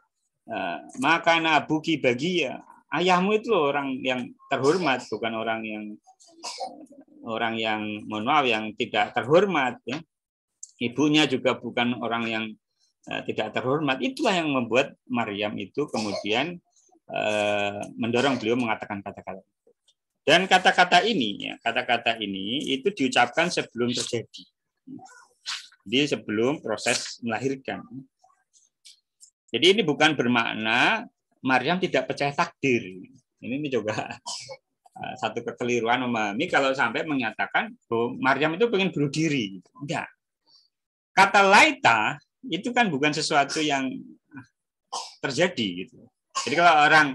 maka nabuki bagi ya ayahmu itu orang yang terhormat, bukan orang yang mohon maaf yang tidak terhormat ya. Ibunya juga bukan orang yang tidak terhormat. Itulah yang membuat Maryam itu kemudian mendorong beliau mengatakan kata-kata. Dan kata-kata ini itu diucapkan sebelum terjadi. Jadi sebelum proses melahirkan. Jadi ini bukan bermakna Maryam tidak percaya takdir. Ini juga satu kekeliruan memahami kalau sampai menyatakan bahwa Maryam itu pengen bunuh diri. Enggak. Kata laita itu kan bukan sesuatu yang terjadi gitu. Jadi kalau orang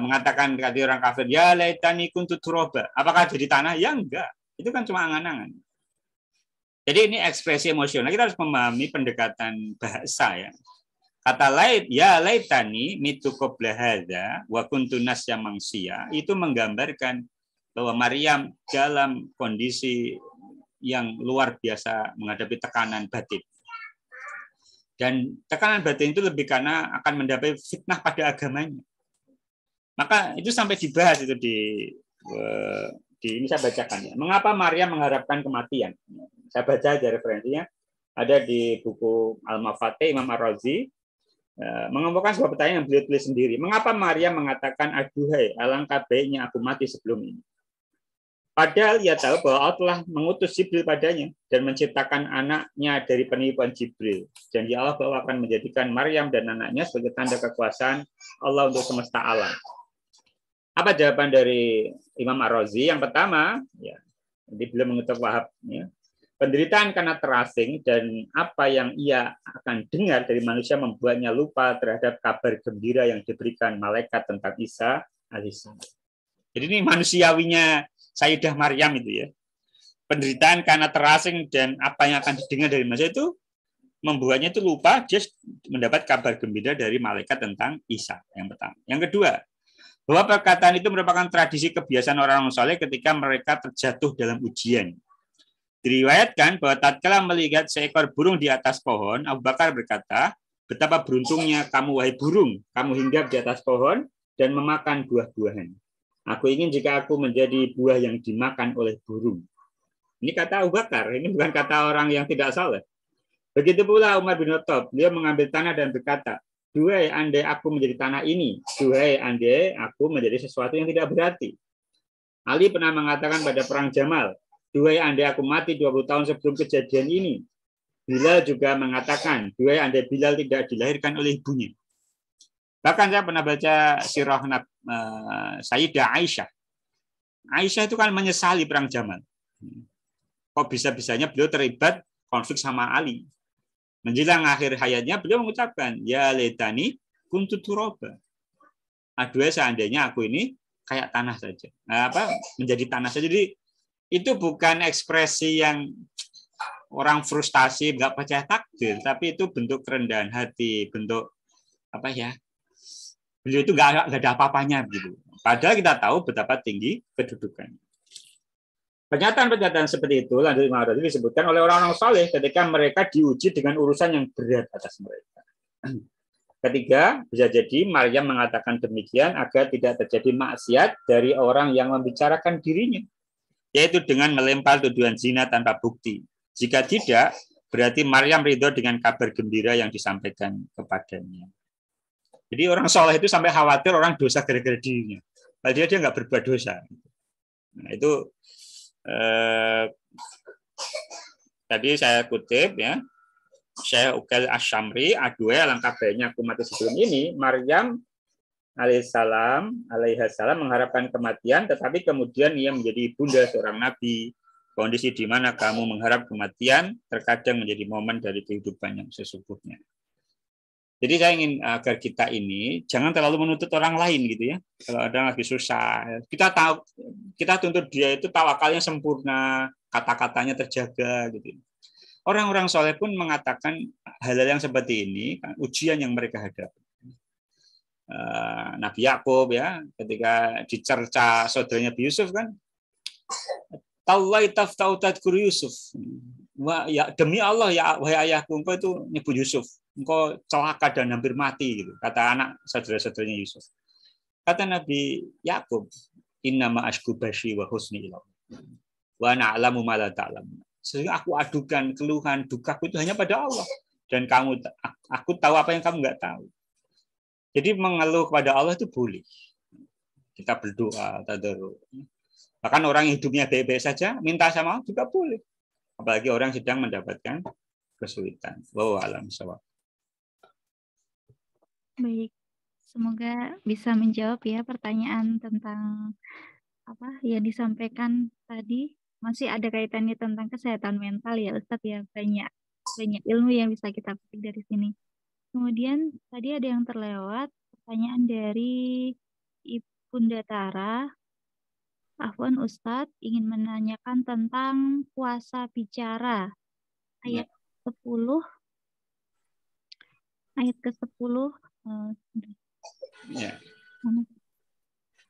mengatakan kata orang kafir, ya laitani kuntu turaba, apakah jadi tanah? Ya enggak. Itu kan cuma angan-angan. Jadi ini ekspresi emosional. Kita harus memahami pendekatan bahasa ya. Kata lait, ya laitani mitu qabla hadza wa kuntu nasya mangsia, itu menggambarkan bahwa Maryam dalam kondisi yang luar biasa menghadapi tekanan batin. Dan tekanan batin itu lebih karena akan mendapat fitnah pada agamanya. Maka itu sampai dibahas itu di ini saya bacakan ya. Mengapa Maryam mengharapkan kematian? Saya baca aja referensinya. Ada di buku Al-Mafatih Imam Ar-Razi. Mengemukakan sebuah pertanyaan yang beliau tulis sendiri. Mengapa Maria mengatakan, aduhai, alangkah baiknya aku mati sebelum ini? Padahal ia tahu bahwa Allah telah mengutus Jibril padanya dan menciptakan anaknya dari penipuan Jibril. Janji Allah bahwa akan menjadikan Maryam dan anaknya sebagai tanda kekuasaan Allah untuk semesta alam. Apa jawaban dari Imam Ar-Razi? Yang pertama, ya, beliau mengutuk Wahab, ya, penderitaan karena terasing dan apa yang ia akan dengar dari manusia membuatnya lupa terhadap kabar gembira yang diberikan malaikat tentang Isa alaihissalam. Jadi ini manusiawinya Sayyidah Maryam itu ya. Penderitaan karena terasing dan apa yang akan didengar dari manusia itu membuatnya itu lupa dia mendapat kabar gembira dari malaikat tentang Isa yang pertama. Yang kedua, bahwa perkataan itu merupakan tradisi kebiasaan orang soleh ketika mereka terjatuh dalam ujian. Diriwayatkan bahwa tatkala melihat seekor burung di atas pohon, Abu Bakar berkata, betapa beruntungnya kamu wahai burung, kamu hinggap di atas pohon dan memakan buah-buahan. Aku ingin jika aku menjadi buah yang dimakan oleh burung. Ini kata Abu Bakar, ini bukan kata orang yang tidak saleh. Begitu pula Umar bin Khattab, beliau mengambil tanah dan berkata, duhai andai aku menjadi tanah ini, duhai andai aku menjadi sesuatu yang tidak berarti. Ali pernah mengatakan pada perang Jamal, duhai andai aku mati 20 tahun sebelum kejadian ini. Bilal juga mengatakan, duhai andai Bilal tidak dilahirkan oleh ibunya. Bahkan saya pernah baca sirah Sayyidah Aisyah. Aisyah itu kan menyesali perang Jamal. Kok bisa-bisanya beliau terlibat konflik sama Ali. Menjelang akhir hayatnya beliau mengucapkan, ya laitani kuntu turaba. Aduh, seandainya aku ini kayak tanah saja. Menjadi tanah saja. Jadi itu bukan ekspresi yang orang frustasi nggak percaya takdir, tapi itu bentuk kerendahan hati, bentuk apa ya? Beliau itu nggak ada apa-apanya gitu. Padahal kita tahu betapa tinggi kedudukannya. Pernyataan-pernyataan seperti itu lanjut Imam Ghazali disebutkan oleh orang-orang saleh ketika mereka diuji dengan urusan yang berat atas mereka. Ketiga, bisa jadi Maryam mengatakan demikian agar tidak terjadi maksiat dari orang yang membicarakan dirinya, yaitu dengan melempar tuduhan zina tanpa bukti. Jika tidak, berarti Maryam ridho dengan kabar gembira yang disampaikan kepadanya. Jadi orang soleh itu sampai khawatir orang dosa gara-gara dirinya. Padahal dia nggak berbuat dosa. Nah, itu tadi saya kutip ya, Syekh Uqail Asy-Syamri A2 alangkah baiknya aku mati sebelum ini. Maryam alaihissalam mengharapkan kematian, tetapi kemudian ia menjadi ibunda seorang nabi. Kondisi di mana kamu mengharap kematian terkadang menjadi momen dari kehidupan yang sesungguhnya. Jadi saya ingin agar kita ini jangan terlalu menuntut orang lain gitu ya. Kalau ada lagi susah, kita tuntut dia itu tawakalnya sempurna, kata-katanya terjaga gitu. Orang-orang soleh pun mengatakan hal-hal yang seperti ini, ujian yang mereka hadapi. Nabi Yakub ya, ketika dicerca saudaranya Nabi Yusuf kan, Tallahi taftau tadhkur Yusuf. Wah, ya demi Allah ya wahai ayahku, engkau itu nyebut Yusuf. Engkau celaka dan hampir mati gitu, kata anak saudara-saudaranya Yusuf. Kata Nabi Yakub, innama ashku bashi wa husni ilah. Wa na'lamu ma la ta'lamun. Sehingga aku adukan keluhan, dukaku itu hanya pada Allah, dan aku tahu apa yang kamu nggak tahu. Jadi mengeluh kepada Allah itu boleh. Kita berdoa, tadarruk. Bahkan orang yang hidupnya baik-baik saja minta sama Allah juga boleh. Apalagi orang sedang mendapatkan kesulitan. Wallahu a'lam bishawab. Baik, semoga bisa menjawab ya pertanyaan tentang apa yang disampaikan tadi. Masih ada kaitannya tentang kesehatan mental ya Ustadz ya, banyak ilmu yang bisa kita petik dari sini. Kemudian tadi ada yang terlewat pertanyaan dari Ibunda Tara. Afwan Ustadz ingin menanyakan tentang puasa bicara ayat 10 ayat ke-10 Ya.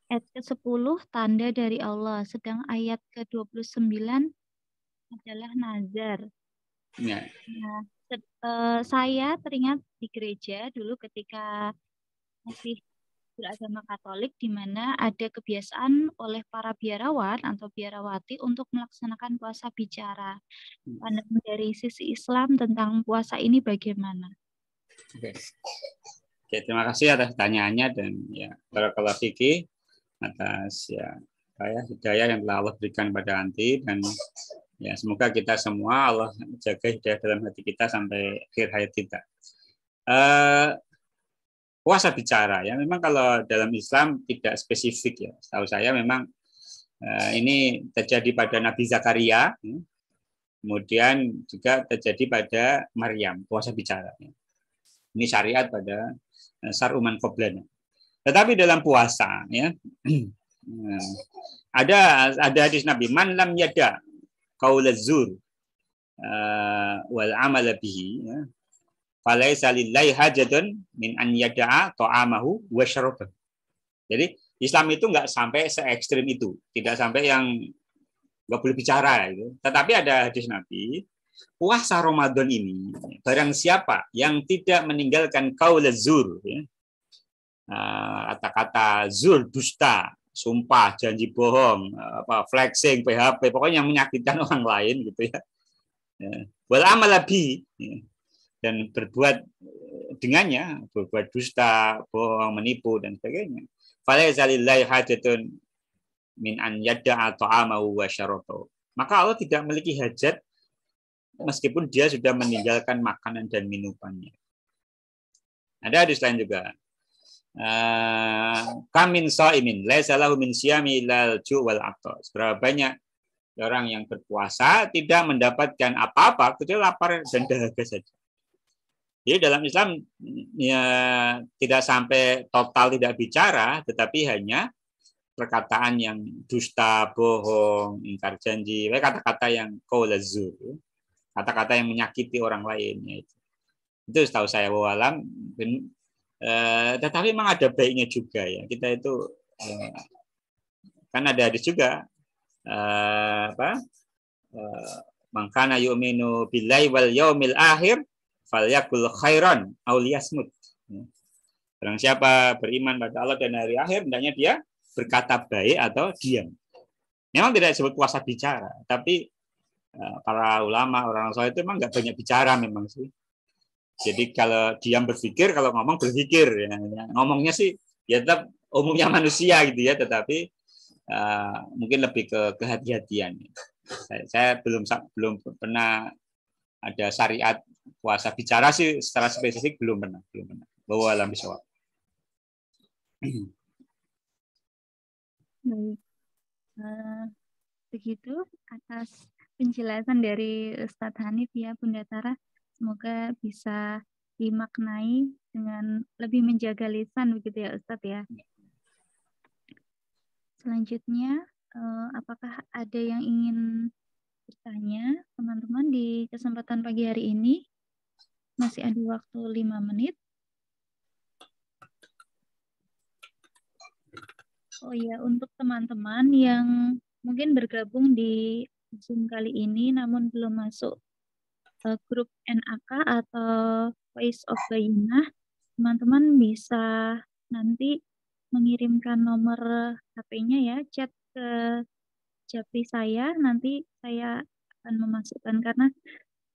ayat ke-10 tanda dari Allah, sedang ayat ke-29 adalah nazar. Ya. Nah, saya teringat di gereja dulu ketika masih beragama Katolik, di mana ada kebiasaan oleh para biarawan atau biarawati untuk melaksanakan puasa bicara. Pandangan dari sisi Islam tentang puasa ini bagaimana? Oke. Oke, terima kasih atas pertanyaannya dan ya barakallahu fiki atas ya hidayah yang telah Allah berikan pada anti, dan ya semoga kita semua Allah jaga hidayah dalam hati kita sampai akhir hayat kita. Puasa bicara ya, memang kalau dalam Islam tidak spesifik ya. Setahu saya memang ini terjadi pada Nabi Zakaria, kemudian juga terjadi pada Maryam, puasa bicara. Ini syariat pada Saruman Qoblana. Tetapi dalam puasa ya ada hadis Nabi, man lam yada qaulaz zur wal amala bihi ya, falaisa lillahi hajatun min an yada'a ta'amahu wa syarabahu. Jadi Islam itu nggak sampai se ekstrim itu, tidak sampai yang nggak boleh bicara itu. Tetapi ada hadis Nabi, puasa Ramadan ini barang siapa yang tidak meninggalkan qaulaz zur ya, kata-kata zur, dusta, sumpah, janji bohong, flexing, PHP, pokoknya yang menyakitkan orang lain gitu ya. Wal amalabi dan berbuat dengannya, berbuat dusta, bohong, menipu dan sebagainya. Falaisa lillahi hajatun min an yada'a ta'amahu wa syarabahu. Maka Allah tidak memiliki hajat meskipun dia sudah meninggalkan makanan dan minumannya. Ada hadis lain juga. Kamin shaimin laisa lahu min siyami illal ju' wal athas. Berapa banyak orang yang berpuasa tidak mendapatkan apa-apa kecuali lapar dan dahaga saja. Jadi dalam Islam ya tidak sampai total tidak bicara, tetapi hanya perkataan yang dusta, bohong, ingkar janji, kata-kata yang qaulazur, kata-kata yang menyakiti orang lain. Itu setahu saya walam. Tetapi memang ada baiknya juga ya. Kita itu kan ada hadis juga apa? Man kana yu'minu billahi wal yaumil akhir falyakul khairan aw liyasmut. Barang siapa beriman pada Allah dan hari akhir, hendaknya dia berkata baik atau diam. Memang tidak disebut puasa bicara, tapi para ulama, orang soleh itu memang nggak banyak bicara memang sih. Jadi kalau diam berpikir, kalau ngomong berpikir. Ya. Ngomongnya sih ya tetap umumnya manusia gitu ya, tetapi mungkin lebih ke kehati-hatian. Saya belum pernah ada syariat puasa bicara sih secara spesifik belum pernah. Bahwa alam bisawab. Baik. Begitu atas penjelasan dari Ustadz Hanif ya Bunda Tara. Semoga bisa dimaknai dengan lebih menjaga lisan begitu ya Ustadz ya. Selanjutnya, apakah ada yang ingin bertanya teman-teman di kesempatan pagi hari ini? Masih ada waktu 5 menit. Oh ya, untuk teman-teman yang mungkin bergabung di Zoom kali ini namun belum masuk grup NAK atau Voice of Bayyinah, teman-teman bisa nanti mengirimkan nomor HP-nya ya, chat ke Japri saya, nanti saya akan memasukkan karena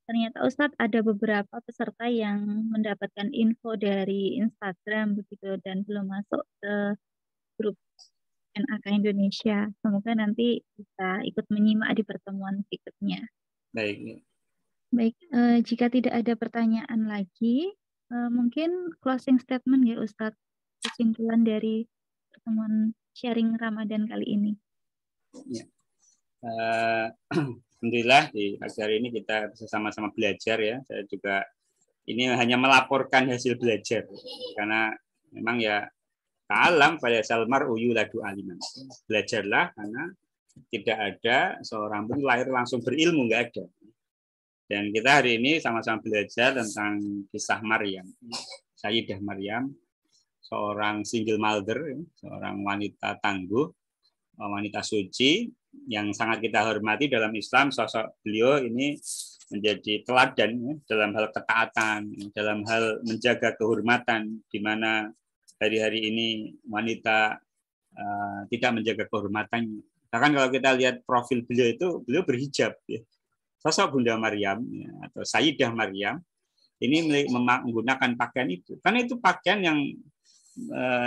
ternyata Ustadz ada beberapa peserta yang mendapatkan info dari Instagram begitu dan belum masuk ke grup NAK Indonesia. Semoga nanti bisa ikut menyimak di pertemuan berikutnya. Baik. Baik, jika tidak ada pertanyaan lagi, mungkin closing statement ya Ustadz, kesimpulan dari pertemuan sharing Ramadan kali ini. Ya. Alhamdulillah di pagi hari ini kita bisa sama-sama belajar ya. Saya juga ini hanya melaporkan hasil belajar karena memang ya alam pada salmar uyuladu aliman. Belajarlah karena tidak ada seorang pun lahir langsung berilmu, nggak ada. Dan kita hari ini sama-sama belajar tentang kisah Maryam, Sayyidah Maryam, seorang single mother, seorang wanita tangguh, wanita suci yang sangat kita hormati dalam Islam. Sosok beliau ini menjadi teladan dalam hal ketaatan, dalam hal menjaga kehormatan, di mana hari-hari ini wanita tidak menjaga kehormatannya. Bahkan kalau kita lihat profil beliau itu, beliau berhijab. Ya. Sosok Bunda Maryam ya, atau Sayyidah Maryam ini menggunakan pakaian itu. Karena itu pakaian yang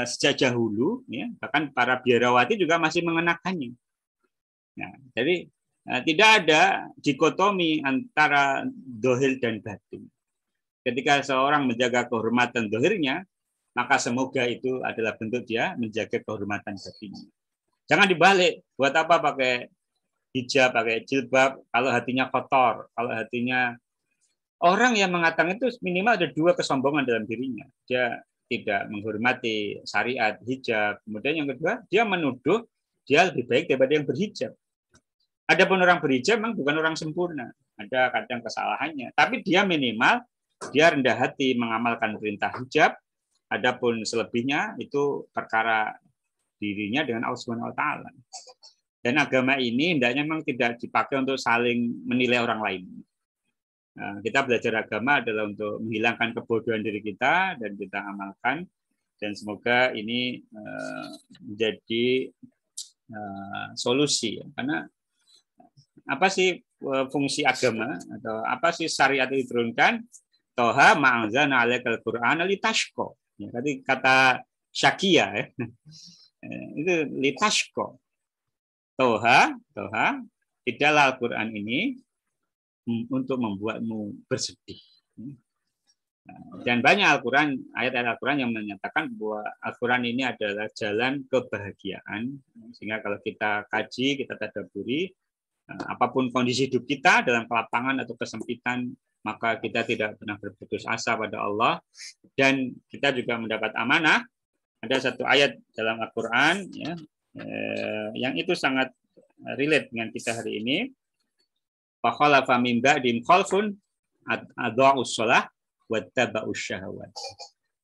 sejak dahulu, ya, bahkan para biarawati juga masih mengenakannya. Nah, jadi tidak ada dikotomi antara dohir dan batin. Ketika seorang menjaga kehormatan dohirnya, maka semoga itu adalah bentuk dia menjaga kehormatan batinnya. Jangan dibalik. Buat apa pakai hijab, pakai jilbab, kalau hatinya kotor, kalau hatinya orang yang mengatakan itu minimal ada dua kesombongan dalam dirinya. Dia tidak menghormati syariat hijab. Kemudian yang kedua, dia menuduh dia lebih baik daripada yang berhijab. Adapun orang berhijab memang bukan orang sempurna. Ada kadang kesalahannya. Tapi dia minimal, dia rendah hati mengamalkan perintah hijab. Adapun selebihnya itu perkara dirinya dengan Allah Subhanahu wa taala. Dan agama ini hendaknya memang tidak dipakai untuk saling menilai orang lain. Nah, kita belajar agama adalah untuk menghilangkan kebodohan diri kita dan kita amalkan. Dan semoga ini menjadi solusi. Karena apa sih fungsi agama atau apa sih syariat itu diturunkan? Toha ma'anzalna 'alaikal Qur'ana litashqa. Ya, tadi kata Syakia ya. Itu litashqa. Toha, tidaklah Al-Quran ini untuk membuatmu bersedih. Dan banyak Al-Quran, ayat-ayat Al-Quran yang menyatakan bahwa Al-Quran ini adalah jalan kebahagiaan. Sehingga kalau kita kaji, kita tadabburi, apapun kondisi hidup kita dalam kelapangan atau kesempitan, maka kita tidak pernah berputus asa pada Allah. Dan kita juga mendapat amanah. Ada satu ayat dalam Al-Quran, ya, yang itu sangat relate dengan kita hari ini. Fakhalafa min ba'dihim khalfun adha'us shalah wattaba'us syahawat.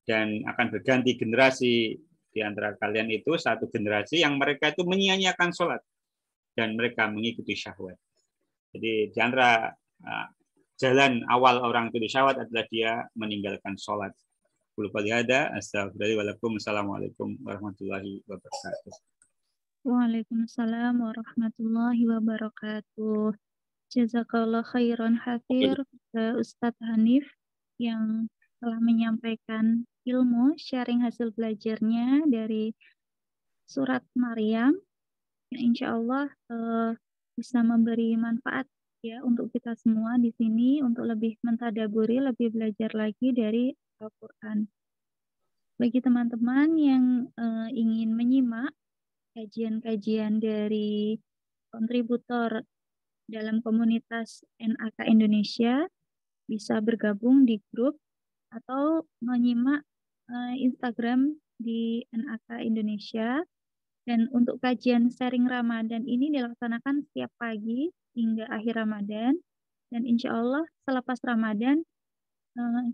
Dan akan berganti generasi di antara kalian itu satu generasi yang mereka itu menyia-nyiakan salat dan mereka mengikuti syahwat. Jadi di antara jalan awal orang itu syahwat adalah dia meninggalkan sholat. Assalamualaikum warahmatullahi wabarakatuh. Waalaikumsalam warahmatullahi wabarakatuh. Jazakallah khairan hathir Ustadz Hanif yang telah menyampaikan ilmu, sharing hasil belajarnya dari surat Maryam yang insya Allah bisa memberi manfaat ya untuk kita semua di sini untuk lebih mentadaburi, lebih belajar lagi dari Al-Quran. Bagi teman-teman yang ingin menyimak kajian-kajian dari kontributor dalam komunitas NAK Indonesia, bisa bergabung di grup atau menyimak Instagram di NAK Indonesia. Dan untuk kajian sharing Ramadan ini dilaksanakan setiap pagi hingga akhir Ramadan. Dan insya Allah selepas Ramadan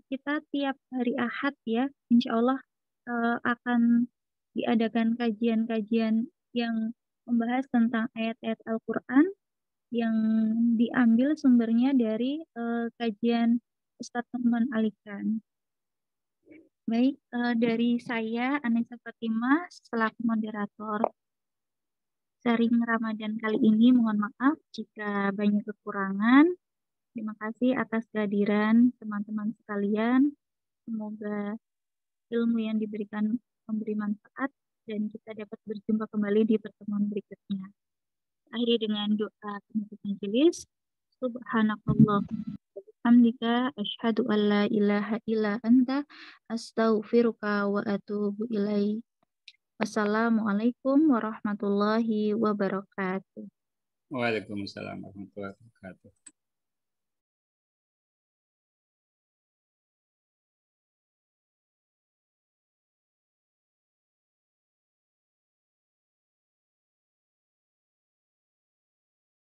kita tiap hari Ahad ya, insya Allah akan diadakan kajian-kajian yang membahas tentang ayat-ayat Al-Quran yang diambil sumbernya dari kajian Ustadz Nu'man Alikan. Baik, dari saya Anissa Fatimah selaku moderator sharing Ramadan kali ini, mohon maaf jika banyak kekurangan. Terima kasih atas kehadiran teman-teman sekalian. Semoga ilmu yang diberikan memberi manfaat dan kita dapat berjumpa kembali di pertemuan berikutnya. Akhiri dengan doa penutup majelis. Subhanakallah hamdika asyhadu an la ilaha illa anta astaghfiruka wa atubu ilaik. Wassalamualaikum warahmatullahi wabarakatuh. Waalaikumsalam warahmatullahi wabarakatuh.